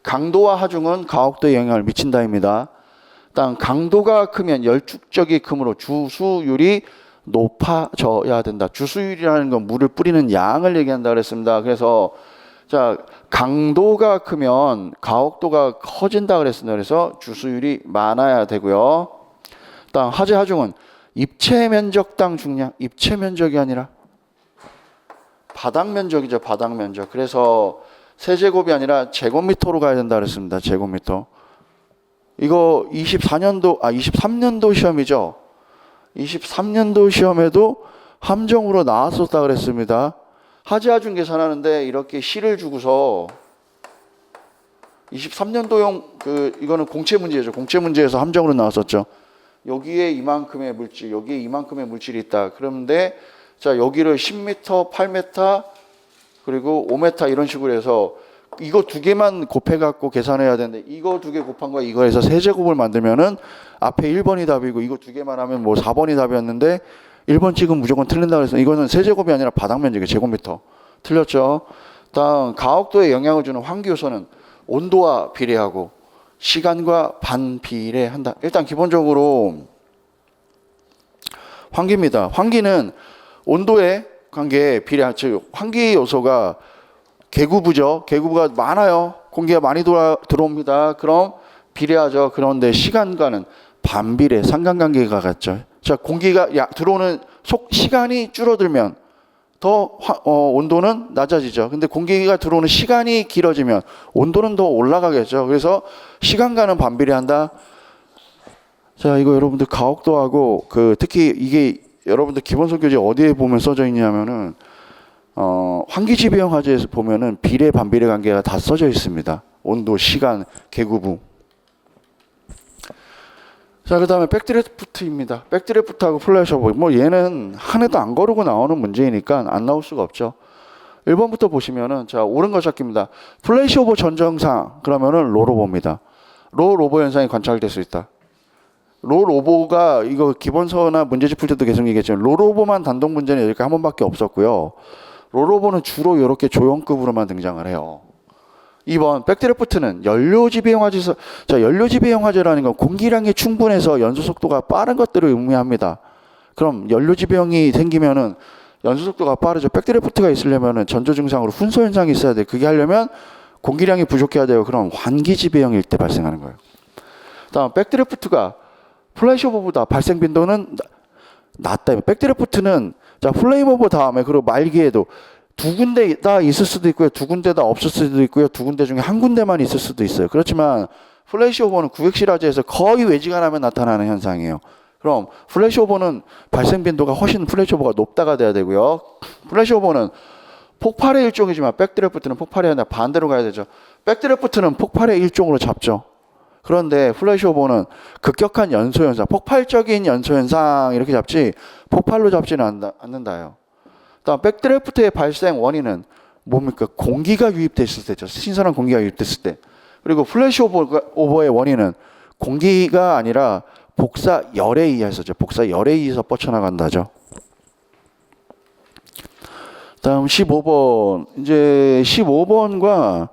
강도와 하중은 가혹도에 영향을 미친다입니다. 일단 강도가 크면 열축적이 크므로 주수율이 높아져야 된다. 주수율이라는 건 물을 뿌리는 양을 얘기한다 그랬습니다. 그래서 자, 강도가 크면 가혹도가 커진다 그랬습니다. 그래서 주수율이 많아야 되고요. 일단 화재 하중은 입체 면적당 중량, 입체 면적이 아니라 바닥 면적이죠. 바닥 면적. 그래서 세제곱이 아니라 제곱미터로 가야 된다 그랬습니다. 제곱미터. 이거 23년도 시험이죠. 23년도 시험에도 함정으로 나왔었다 그랬습니다. 화재 하중 계산하는데 이렇게 실을 주고서 23년도용 이거는 공채 문제죠. 공채 문제에서 함정으로 나왔었죠. 여기에 이만큼의 물질, 여기에 이만큼의 물질이 있다. 그런데 자, 여기를 10m, 8m, 그리고 5m 이런 식으로 해서 이거 두 개만 곱해갖고 계산해야 되는데 이거 두 개 곱한 거 이거 해서 세제곱을 만들면은 앞에 1번이 답이고 이거 두 개만 하면 뭐 4번이 답이었는데 1번 찍으면 무조건 틀린다 그래서 이거는 세제곱이 아니라 바닥 면적이 제곱미터. 틀렸죠. 다음 가혹도에 영향을 주는 환기 요소는 온도와 비례하고 시간과 반비례한다. 일단 기본적으로 환기입니다. 환기는 온도에 관계에 비례한 즉 환기 요소가 계구부죠. 계구부가 많아요. 공기가 많이 들어옵니다. 그럼 비례하죠. 그런데 시간과는 반비례, 상관관계가 같죠. 자, 공기가 들어오는 시간이 줄어들면 더 온도는 낮아지죠. 근데 공기가 들어오는 시간이 길어지면 온도는 더 올라가겠죠. 그래서 시간과는 반비례한다. 자, 이거 여러분들 가혹도하고 특히 이게 여러분들 기본서 교재 어디에 보면 써져 있냐면은 환기지배형 화재에서 보면은 비례 반비례 관계가 다 써져 있습니다. 온도, 시간, 계구부. 자, 그 다음에 백드래프트입니다. 백드래프트하고 플래시오버. 뭐 얘는 한 해도 안 거르고 나오는 문제이니까 안 나올 수가 없죠. 1번부터 보시면은 자, 옳은 거 찾기입니다. 플래시오버 전 증상 그러면은 로로버입니다. 로로버 현상이 관찰될 수 있다. 로로버가 이거 기본서나 문제집 풀 때도 계속 얘기했지만 로로버만 단독 문제는 여기까지 한 번밖에 없었고요. 로로버는 주로 이렇게 조형급으로만 등장을 해요. 2번 백드래프트는 연료지배형 화재에서 자, 연료지배형 화재라는 건 공기량이 충분해서 연소 속도가 빠른 것들을 의미합니다. 그럼 연료지배형이 생기면은 연소 속도가 빠르죠. 백드래프트가 있으려면은 전조 증상으로 훈소 현상이 있어야 돼. 그게 하려면 공기량이 부족해야 돼요. 그럼 환기지배형일 때 발생하는 거예요. 다음 백드래프트가 플래시오버보다 발생 빈도는 낮다. 백드래프트는 자, 플레임오버 다음에 그리고 말기에도 두 군데 다 있을 수도 있고요. 두 군데 다 없을 수도 있고요. 두 군데 중에 한 군데만 있을 수도 있어요. 그렇지만 플래시오버는 구획실화재에서 거의 외지가 나면 나타나는 현상이에요. 그럼 플래시오버는 발생 빈도가 훨씬 플래시오버가 높다가 돼야 되고요. 플래시오버는 폭발의 일종이지만 백드래프트는 폭발이 아니라 반대로 가야 되죠. 백드래프트는 폭발의 일종으로 잡죠. 그런데 플래시오버는 급격한 연소현상, 폭발적인 연소현상 이렇게 잡지 폭발로 잡지는 않는다요. 다음 백드래프트의 발생 원인은 뭡니까? 공기가 유입됐을 때죠. 신선한 공기가 유입됐을 때. 그리고 플래시오버의 원인은 공기가 아니라 복사열에 의해서죠. 복사열에 의해서 뻗쳐나간다죠. 다음 15번. 이제 15번과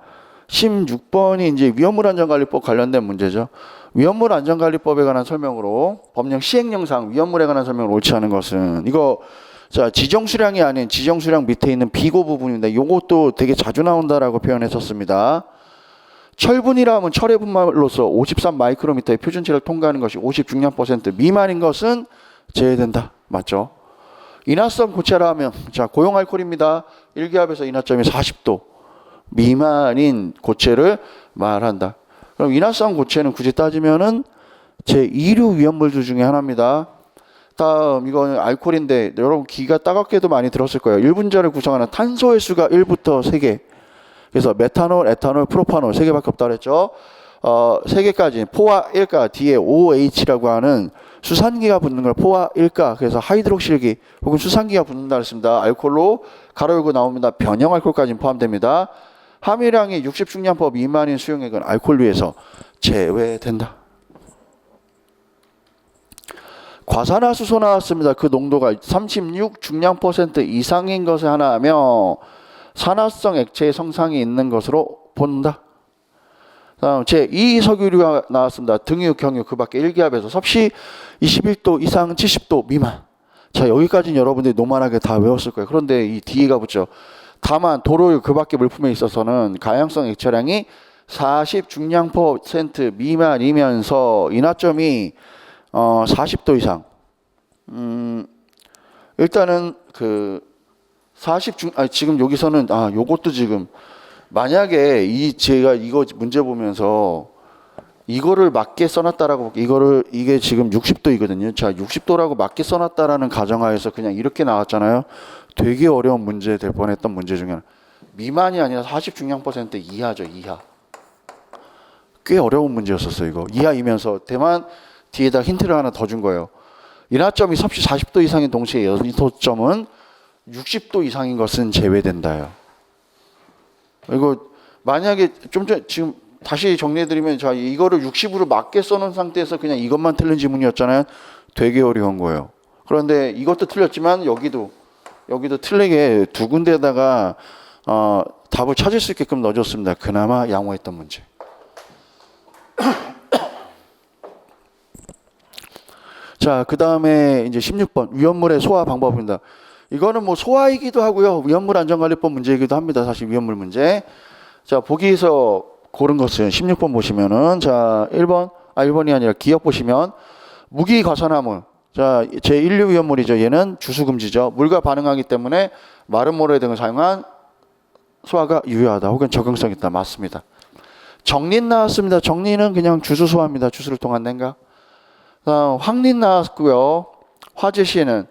16번이 이제 위험물 안전관리법 관련된 문제죠. 위험물 안전관리법에 관한 설명으로 법령 시행령상 위험물에 관한 설명을 옳지 않은 것은 이거 자, 지정수량이 아닌 지정수량 밑에 있는 비고 부분인데 이것도 되게 자주 나온다라고 표현했었습니다. 철분이라 하면 철의 분말로서 53 마이크로미터의 표준치를 통과하는 것이 50중량% 미만인 것은 제외된다. 맞죠? 인화성 고체라 하면 자, 고용 알코올입니다. 1기압에서 인화점이 40도. 미만인 고체를 말한다. 그럼 인화성 고체는 굳이 따지면은 제2류 위험물들 중에 하나입니다. 다음 이거는 알코올인데 여러분 기가 따갑게도 많이 들었을 거예요. 1분자를 구성하는 탄소의 수가 1부터 3개. 그래서 메탄올, 에탄올, 프로파놀 3개밖에 없다 그랬죠. 3개까지 포화 1가 뒤에 OH라고 하는 수산기가 붙는 걸 포화 1가, 그래서 하이드록실기 혹은 수산기가 붙는다 그랬습니다. 알코올로 가로 열고 나옵니다. 변형 알코올까지 포함됩니다. 함유량이 60중량포 미만인 수용액은 알코올류에서 제외된다. 과산화수소 나왔습니다. 그 농도가 36중량% 이상인 것을 하나하며 산화성 액체의 성상이 있는 것으로 본다. 다음 제2석유류가 나왔습니다. 등유, 경유 그 밖에 1기압에서 섭씨 21도 이상 70도 미만. 자, 여기까지는 여러분들이 노멀하게 다 외웠을 거예요. 그런데 이 뒤가 붙죠. 다만 도로유 그 밖에 물품에 있어서는 가용성 액체량이 40중량% 미만이면서 인화점이 40도 이상. 일단은 그 40중, 지금 여기서는 요것도 지금 만약에 제가 이거 문제 보면서 이거를 맞게 써놨다라고 이게 지금 60도이거든요. 자, 60도라고 맞게 써놨다라는 가정하에서 그냥 이렇게 나왔잖아요. 되게 어려운 문제 될 뻔했던 문제 중에 하나. 미만이 아니라 40중량% 이하죠. 이하. 꽤 어려운 문제였었어요. 이거 이하이면서 대만 뒤에다 힌트를 하나 더 준 거예요. 인화점이 섭씨 40도 이상인 동시에 연소점은 60도 이상인 것은 제외된다요. 이거 만약에 좀 전 지금 다시 정리해드리면, 자, 이거를 60으로 맞게 써놓은 상태에서 그냥 이것만 틀린 지문이었잖아요. 되게 어려운 거예요. 그런데 이것도 틀렸지만 여기도 틀리게 두 군데에다가 답을 찾을 수 있게끔 넣어줬습니다. 그나마 양호했던 문제. 자, 그 다음에 이제 16번 위험물의 소화 방법입니다. 이거는 뭐 소화이기도 하고요, 위험물 안전관리법 문제이기도 합니다. 사실 위험물 문제. 자, 보기에서 고른 것은 16번 보시면은, 자, 1번이 아니라 기억 보시면 무기과산화물. 자, 제1류 위험물이죠. 얘는 주수금지죠. 물과 반응하기 때문에 마른 모래 등을 사용한 소화가 유효하다 혹은 적응성 있다. 맞습니다. 정린 나왔습니다. 정린은 그냥 주수 소화입니다. 주수를 통한 냉각. 황린 나왔고요. 화재 시에는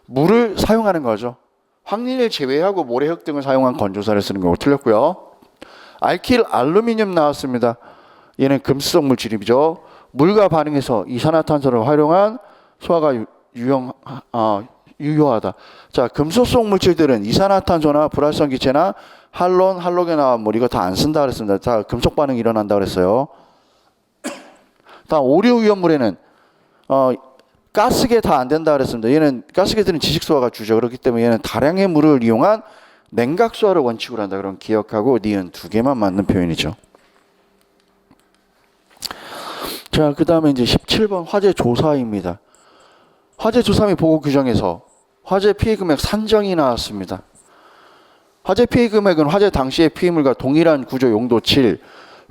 물을 사용하는 거죠. 황린을 제외하고 모래흙 등을 사용한 건조사를 쓰는 거고 틀렸고요. 알킬 알루미늄 나왔습니다. 얘는 금수성 물질이죠. 물과 반응해서 이산화탄소를 활용한 소화가 유효하다. 자, 금속성 물질들은 이산화탄소나 불활성 기체나 할론, 할로겐 화합물 이거 다 안 쓴다 그랬습니다. 다 금속 반응이 일어난다 그랬어요. 다음 오류 위험물에는 가스계 다 안 된다 그랬습니다. 얘는 가스계들은 지식소화가 주죠. 그렇기 때문에 얘는 다량의 물을 이용한 냉각소화를 원칙으로 한다. 그럼 기억하고 니은 2개만 맞는 표현이죠. 자, 그 다음에 이제 17번 화재 조사입니다. 화재 조사 및 보고 규정에서 화재 피해 금액 산정이 나왔습니다. 화재 피해 금액은 화재 당시의 피해물과 동일한 구조 용도 7,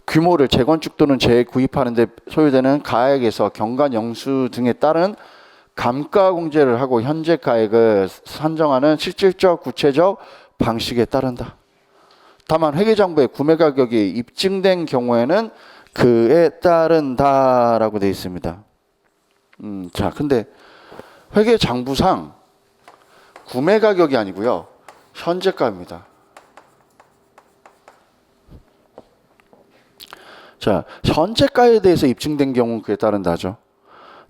규모를 재건축 또는 재구입하는 데 소요되는 가액에서 경관 영수 등에 따른 감가공제를 하고 현재 가액을 산정하는 실질적 구체적 방식에 따른다. 다만 회계장부에 구매 가격이 입증된 경우에는 그에 따른다라고 되어 있습니다. 자, 근데 회계장부상 구매 가격이 아니고요, 현재가입니다. 자, 현재가에 대해서 입증된 경우 그에 따른다죠.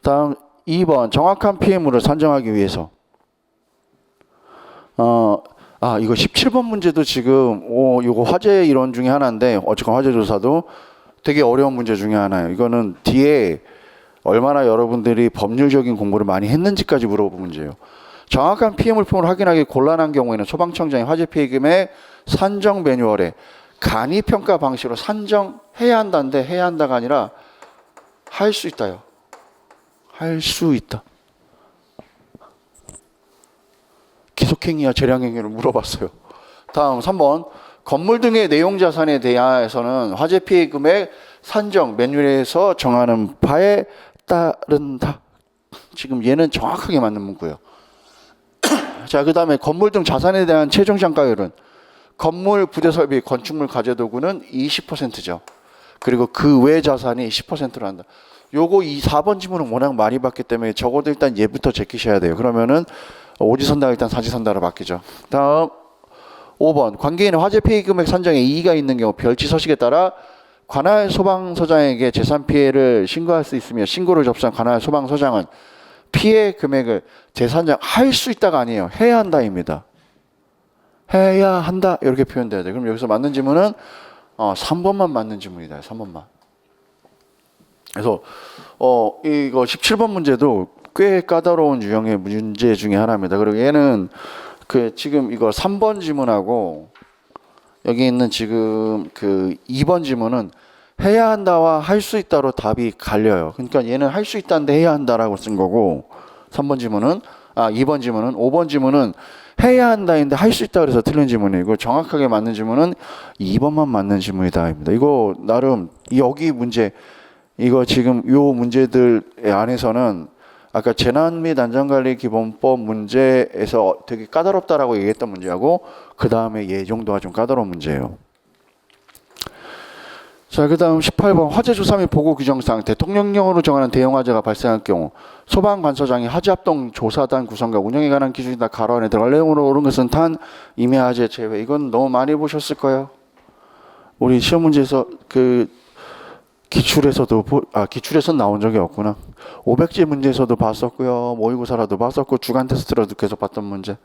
다음 2번 정확한 피해물을 산정하기 위해서 이거 17번 문제도 지금 이거 화재 이론 중에 하나인데, 어쨌건 화재 조사도 되게 어려운 문제 중에 하나예요. 이거는 뒤에 얼마나 여러분들이 법률적인 공부를 많이 했는지까지 물어본 문제예요. 정확한 피해 물품을 확인하기 곤란한 경우에는 소방청장이 화재 피해 금액 산정 매뉴얼에 간이 평가 방식으로 산정해야 한다는데, 해야 한다가 아니라 할 수 있다요. 할 수 있다. 기속행위와 재량행위를 물어봤어요. 다음 3번 건물 등의 내용 자산에 대하여서는 화재 피해 금액 산정 매뉴얼에서 정하는 바에 따른다. 지금 얘는 정확하게 맞는 문구예요. 자, 그 다음에 건물 등 자산에 대한 최종 장가율은 건물, 부대 설비, 건축물, 가재도구는 20%죠. 그리고 그 외 자산이 10%로 한다. 요거 이 4번 지문은 워낙 많이 받기 때문에 적어도 일단 얘부터 제끼셔야 돼요. 그러면은 오지선다 일단 사지선다로 바뀌죠. 다음 5번 관계인의 화재 피해 금액 산정에 이의가 있는 경우 별지 서식에 따라 관할 소방서장에게 재산 피해를 신고할 수 있으며 신고를 접수한 관할 소방서장은 피해 금액을 재산장 할 수 있다가 아니에요. 해야 한다입니다. 해야 한다 이렇게 표현돼야 돼요. 그럼 여기서 맞는 지문은 3번만 맞는 지문이다. 3번만. 그래서 이거 17번 문제도 꽤 까다로운 유형의 문제 중에 하나입니다. 그리고 얘는 그 지금 이거 3번 지문하고 여기 있는 지금 그 2번 지문은 해야 한다와 할 수 있다로 답이 갈려요. 그러니까 얘는 할 수 있다인데 해야 한다라고 쓴 거고 3번 지문은 2번 지문은 5번 지문은 해야 한다인데 할 수 있다 그래서 틀린 지문이고 정확하게 맞는 지문은 2번만 맞는 지문이다입니다. 이거 나름 여기 문제 이거 지금 요 문제들 안에서는 아까 재난 및 안전관리 기본법 문제에서 되게 까다롭다라고 얘기했던 문제하고 그 다음에 얘 정도가 좀 까다로운 문제예요. 자, 그 다음 18번 화재 조사 및 보고 규정상 대통령령으로 정하는 대형 화재가 발생할 경우 소방관서장이 화재합동 조사단 구성과 운영에 관한 기준이나 가로 안에 들어갈 내용으로 옳은 것은 단 임해 화재 제외. 이건 너무 많이 보셨을 거예요. 우리 시험 문제에서 그 기출에서 나온 적이 없구나. 500지 문제에서도 봤었고요. 모의고사라도 봤었고 주간 테스트라도 계속 봤던 문제.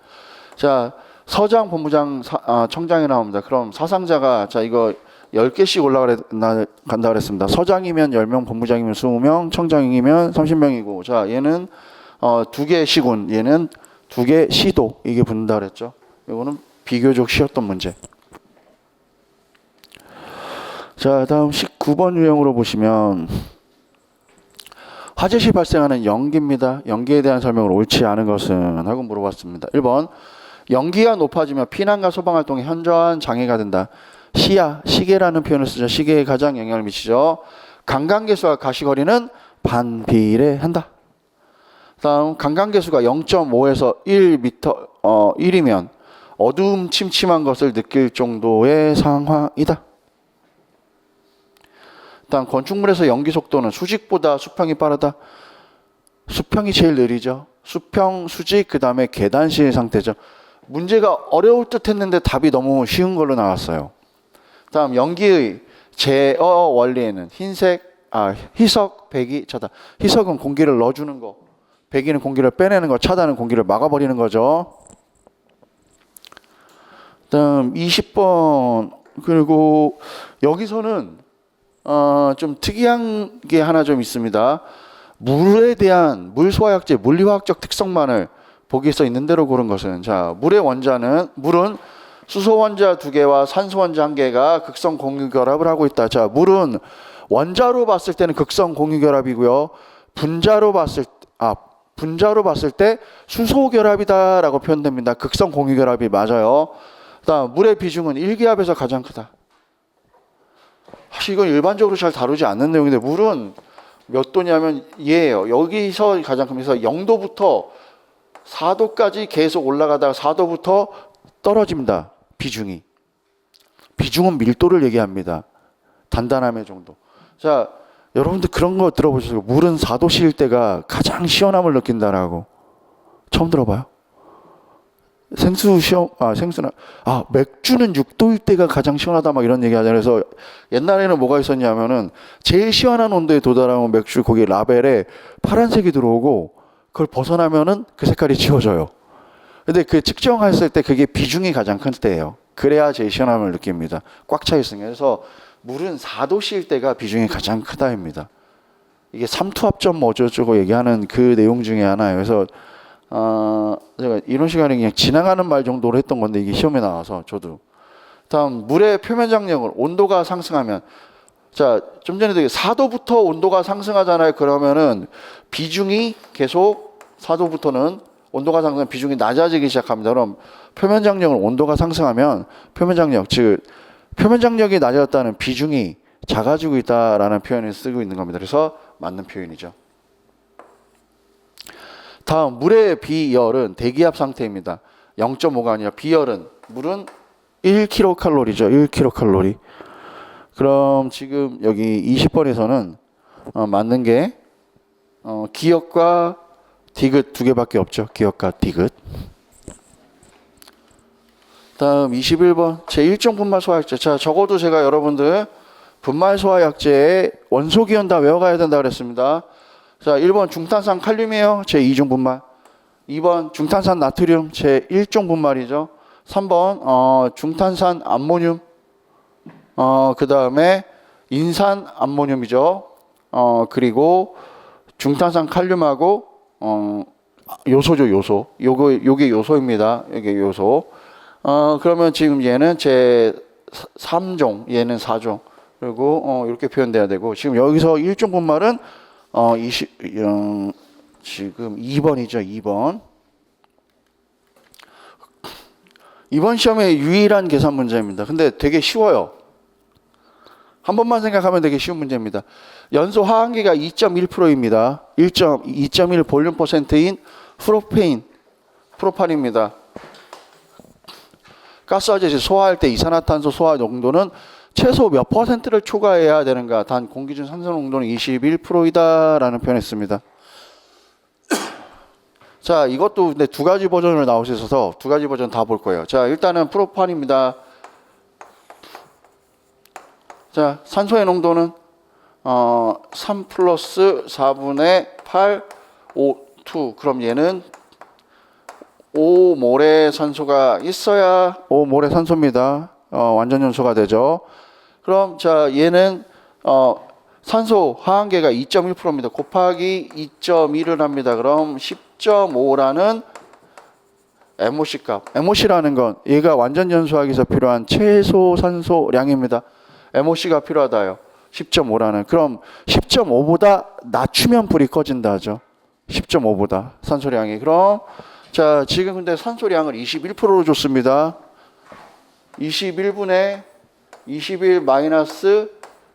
자, 서장, 본부장, 청장이 나옵니다. 그럼 사상자가 자 이거 10개씩 올라간다 그랬습니다. 서장이면 10명, 본부장이면 20명, 청장이면 30명이고 자 얘는 2개 시군, 얘는 2개 시도 이게 붙는다 그랬죠. 이거는 비교적 쉬웠던 문제. 자, 다음 19번 유형으로 보시면 화재 시 발생하는 연기입니다. 연기에 대한 설명을 옳지 않은 것은 하고 물어봤습니다. 1번 연기가 높아지며 피난과 소방활동에 현저한 장애가 된다. 시계라는 표현을 쓰죠. 시계에 가장 영향을 미치죠. 강간계수와 가시거리는 반비례한다. 다음 강간계수가 0.5에서 1m 1이면 어두움 침침한 것을 느낄 정도의 상황이다. 다음 건축물에서 연기 속도는 수직보다 수평이 빠르다. 수평이 제일 느리죠. 수평, 수직, 그 다음에 계단실 상태죠. 문제가 어려울 듯 했는데 답이 너무 쉬운 걸로 나왔어요. 다음 연기의 제어 원리에는 희석, 배기, 차단. 희석은 공기를 넣어주는 거, 배기는 공기를 빼내는 거, 차단은 공기를 막아버리는 거죠. 다음 20번 그리고 여기서는 좀 특이한 게 하나 좀 있습니다. 물에 대한 물소화약제 물리화학적 특성만을 보기에 써 있는 대로 고른 것은 자 물은 수소 원자 2개와 산소 원자 1개가 극성 공유결합을 하고 있다. 자 물은 원자로 봤을 때는 극성 공유결합이고요. 분자로 봤을 때 수소 결합이다라고 표현됩니다. 극성 공유결합이 맞아요. 그다음 물의 비중은 1기압에서 가장 크다. 사실 이건 일반적으로 잘 다루지 않는 내용인데 물은 몇 도냐면 얘예요. 여기서 가장 크면서 0도부터 4도까지 계속 올라가다가 4도부터 떨어집니다. 비중은 밀도를 얘기합니다. 단단함의 정도. 자, 여러분들 그런 거 들어보셨어요? 물은 4도씨일 때가 가장 시원함을 느낀다라고. 처음 들어봐요? 맥주는 6도일 때가 가장 시원하다 막 이런 얘기 하잖아요. 그래서 옛날에는 뭐가 있었냐면은 제일 시원한 온도에 도달하면 맥주 거기 라벨에 파란색이 들어오고 그걸 벗어나면은 그 색깔이 지워져요. 근데 그 측정했을 때 그게 비중이 가장 큰 때예요. 그래야 제일 시원함을 느낍니다. 꽉 차 있으면. 그래서 물은 4도씨일 때가 비중이 가장 크다입니다. 이게 삼투압점 뭐 어쩌고저쩌고 얘기하는 그 내용 중에 하나예요. 그래서 제가 이런 시간에 그냥 지나가는 말 정도로 했던 건데 이게 시험에 나와서 저도. 다음 물의 표면 장력을 온도가 상승하면 자, 좀 전에도 4도부터 온도가 상승하잖아요. 그러면은 비중이 계속 4도부터는 온도가 상승하면 비중이 낮아지기 시작합니다. 그럼 표면 장력은 온도가 상승하면 표면 장력이 낮아졌다는 비중이 작아지고 있다라는 표현을 쓰고 있는 겁니다. 그래서 맞는 표현이죠. 다음 물의 비열은 대기압 상태입니다. 0.5가 아니라 비열은 물은 1kcal죠. 1kcal. 그럼 지금 여기 20번에서는 맞는 게 기역과 디귿 두 개밖에 없죠. 기역과 디귿. 다음 21번 제1종 분말 소화약제. 자, 적어도 제가 여러분들 분말 소화약제의 원소기원 다 외워가야 된다 그랬습니다. 자, 1번 중탄산 칼륨이에요. 제2종 분말. 2번 중탄산 나트륨 제1종 분말이죠. 3번 중탄산 암모늄. 그 다음에 인산 암모늄이죠. 그리고 중탄산 칼륨하고 요소죠, 요소. 요게 요소입니다. 이게 요소. 그러면 지금 얘는 제 3종, 얘는 4종. 그리고 이렇게 표현돼야 되고 지금 여기서 1종 분말은 지금 2번이죠. 2번. 이번 시험의 유일한 계산 문제입니다. 근데 되게 쉬워요. 한 번만 생각하면 되게 쉬운 문제입니다. 연소 화학기가 2.1%입니다. 2.1 볼륨 퍼센트인 프로판입니다. 가스화재 소화할 때 이산화탄소 소화 농도는 최소 몇 퍼센트를 초과해야 되는가? 단 공기중 산소 농도는 21%이다라는 표현했습니다. 자, 이것도 근데 두 가지 버전으로 나올 수 있어서 두 가지 버전 다 볼 거예요. 자, 일단은 프로판입니다. 자, 산소의 농도는 3 플러스 4분의 8 O2. 그럼 얘는 5몰의 산소가 있어야 5몰의 산소입니다. 완전 연소가 되죠. 그럼 자, 얘는 산소 화학계가 2.1%입니다. 곱하기 2.1을 합니다. 그럼 10.5라는 MOC 값. MOC라는 건 얘가 완전 연소하기 위해서 필요한 최소 산소량입니다. MOC가 필요하다요. 10.5라는. 그럼 10.5보다 낮추면 불이 꺼진다 하죠. 10.5보다 산소량이. 그럼 자, 지금 근데 산소량을 21%로 줬습니다. 21분의 21 마이너스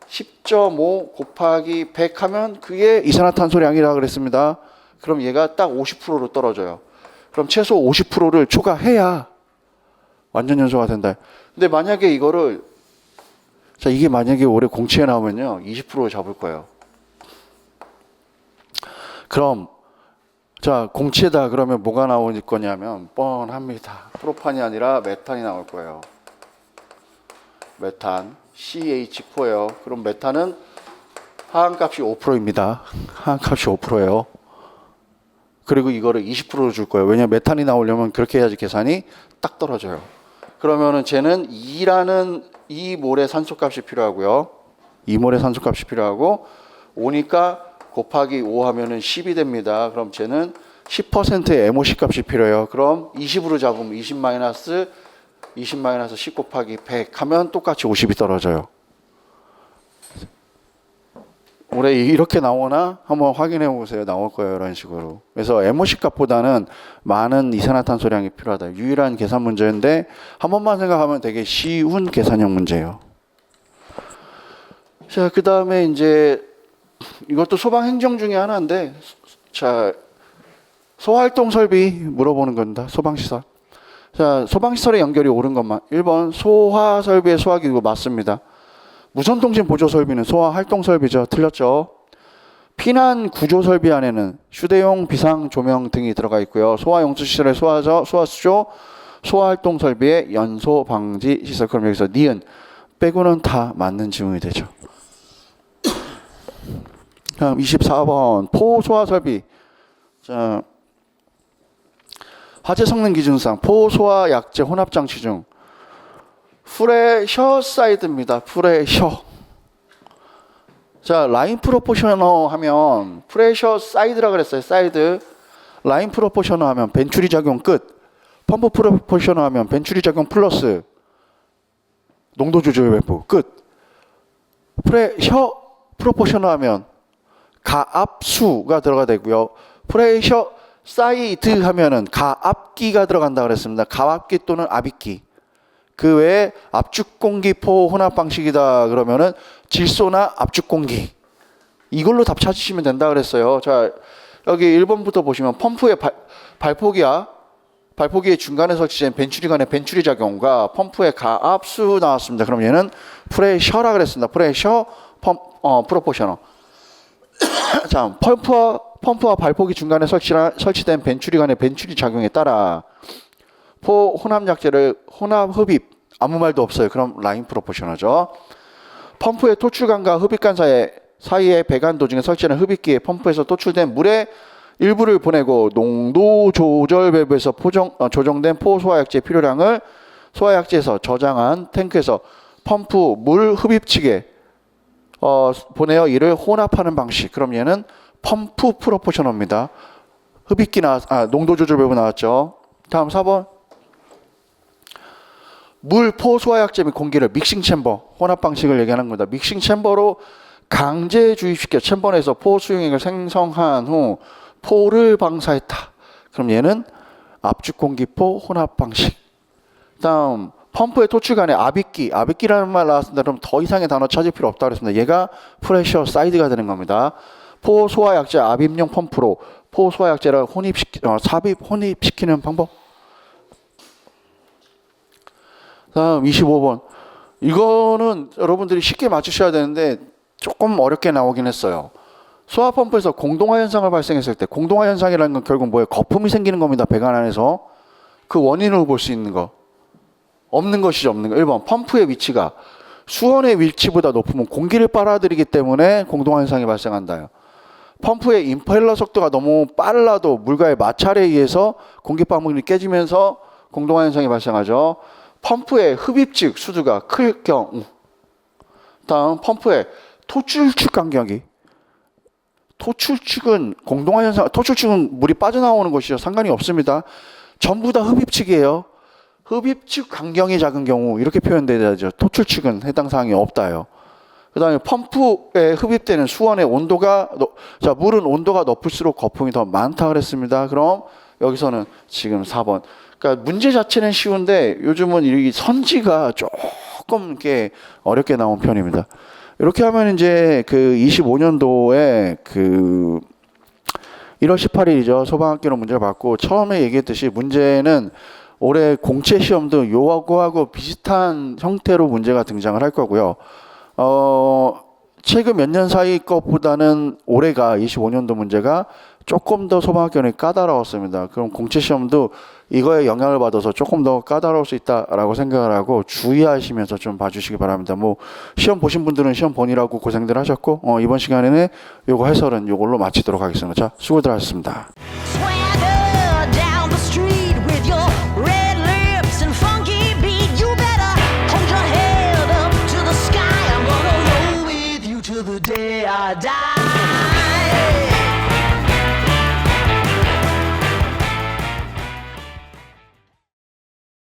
10.5 곱하기 100 하면 그게 이산화탄소량이라고 그랬습니다. 그럼 얘가 딱 50%로 떨어져요. 그럼 최소 50%를 초과해야 완전 연소가 된다. 근데 만약에 이거를 자, 이게 만약에 올해 공치에 나오면요 20% 잡을 거예요. 그럼 자, 공치에다 그러면 뭐가 나올 거냐면 뻔합니다. 프로판이 아니라 메탄이 나올 거예요. 메탄 CH4예요. 그럼 메탄은 하한값이 5%입니다. 하한값이 5%예요. 그리고 이거를 20%로 줄 거예요. 왜냐면 메탄이 나오려면 그렇게 해야지 계산이 딱 떨어져요. 그러면은 쟤는 2라는 2몰의 산소값이 필요하고요. 2몰의 산소값이 필요하고 5니까 곱하기 5 하면은 10이 됩니다. 그럼 쟤는 10%의 MOC 값이 필요해요. 그럼 20으로 잡으면 20 마이너스 10 곱하기 100 하면 똑같이 50이 떨어져요. 올해 이렇게 나오나 한번 확인해 보세요. 나올 거예요. 이런 식으로. 그래서 MOC 값보다는 많은 이산화탄소량이 필요하다. 유일한 계산 문제인데 한 번만 생각하면 되게 쉬운 계산형 문제예요. 자, 그 다음에 이제 이것도 소방 행정 중에 하나인데 자, 소활동 설비 물어보는 겁니다. 소방시설. 자, 소방시설의 연결이 옳은 것만. 1번 소화 설비의 소화기구 맞습니다. 무선통신 보조 설비는 소화 활동 설비죠. 틀렸죠. 피난 구조 설비 안에는 휴대용 비상 조명 등이 들어가 있고요. 소화 용수 시설의 소화수조, 소화 활동 설비의 연소 방지 시설. 그럼 여기서 니은 빼고는 다 맞는 지문이 되죠. 다음 24번 포소화 설비. 자, 화재 성능 기준상 포소화 약제 혼합 장치 중 프레셔 사이드입니다. 프레셔. 자, 라인 프로포셔너 하면 프레셔 사이드라 그랬어요. 사이드. 라인 프로포셔너 하면 벤츄리 작용 끝. 펌프 프로포셔너 하면 벤츄리 작용 플러스 농도 조절 외부 끝. 프레셔 프로포셔너 하면 가압수가 들어가 되고요. 프레셔 사이드 하면은 가압기가 들어간다 그랬습니다. 가압기 또는 압입기. 그 외에 압축공기포 혼합 방식이다 그러면은 질소나 압축공기. 이걸로 답 찾으시면 된다 그랬어요. 자, 여기 1번부터 보시면 펌프의 발포기압, 발포기의 중간에 설치된 벤츄리 간의 벤츄리 작용과 펌프의 가압수 나왔습니다. 그럼 얘는 프레셔라 그랬습니다. 프레셔 프로포셔널. 자, 펌프와 발포기 중간에 설치된 벤츄리 간의 벤츄리 작용에 따라 혼합 흡입 아무 말도 없어요. 그럼 라인 프로포셔널죠. 펌프의 토출관과 흡입관 사이의 배관 도중에 설치하는 흡입기에 펌프에서 토출된 물의 일부를 보내고 농도 조절 밸브에서 조정된 포소화약제 필요량을 소화약제에서 저장한 탱크에서 펌프 물 흡입측에 보내어 이를 혼합하는 방식. 그럼 얘는 펌프 프로포셔널입니다. 흡입기 농도 조절 밸브 나왔죠. 다음 4번. 물 포소화약제 및 공기를 믹싱 챔버 혼합 방식을 얘기하는 겁니다. 믹싱 챔버로 강제 주입시켜 챔버 내에서 포 수용액을 생성한 후 포를 방사했다. 그럼 얘는 압축 공기포 혼합 방식. 다음 펌프의 토출관에 아빗기라는 말 나왔습니다. 그럼 더 이상의 단어 찾을 필요 없다고 그랬습니다. 얘가 프레셔 사이드가 되는 겁니다. 포 소화약제 압입용 펌프로 포 소화약제를 삽입 혼입시키는 방법. 다음 25번. 이거는 여러분들이 쉽게 맞추셔야 되는데 조금 어렵게 나오긴 했어요. 소화 펌프에서 공동화 현상을 발생했을 때 공동화 현상이라는 건 결국 뭐예요? 거품이 생기는 겁니다. 배관 안에서. 그 원인을 볼 수 있는 거. 없는 것이죠. 없는 거. 1번. 펌프의 위치가 수원의 위치보다 높으면 공기를 빨아들이기 때문에 공동화 현상이 발생한다요. 펌프의 임펠러 속도가 너무 빨라도 물과의 마찰에 의해서 공기 방문이 깨지면서 공동화 현상이 발생하죠. 펌프의 흡입측 수두가 클 경우. 다음 펌프의 토출축 간격이. 토출축은 공동화 현상, 토출축은 물이 빠져나오는 것이죠. 상관이 없습니다. 전부 다 흡입축이에요. 흡입축 간격이 작은 경우 이렇게 표현되죠. 토출축은 해당 사항이 없다요. 그 다음에 펌프에 흡입되는 수원의 온도가 물은 온도가 높을수록 거품이 더 많다 그랬습니다. 그럼 여기서는 지금 4번. 그러니까 문제 자체는 쉬운데 요즘은 이 선지가 조금 이렇게 어렵게 나온 편입니다. 이렇게 하면 이제 그 25년도에 그 1월 18일이죠. 소방학교로 문제를 받고 처음에 얘기했듯이 문제는 올해 공채 시험도 요거하고 비슷한 형태로 문제가 등장을 할 거고요. 최근 몇 년 사이 것보다는 올해가 25년도 문제가 조금 더 소방학교는 까다로웠습니다. 그럼 공채 시험도 이거에 영향을 받아서 조금 더 까다로울 수 있다라고 생각을 하고 주의하시면서 좀 봐주시기 바랍니다. 뭐 시험 보신 분들은 시험 보느라고 고생들 하셨고 이번 시간에는 요거 해설은 요걸로 마치도록 하겠습니다. 자, 수고들 하셨습니다.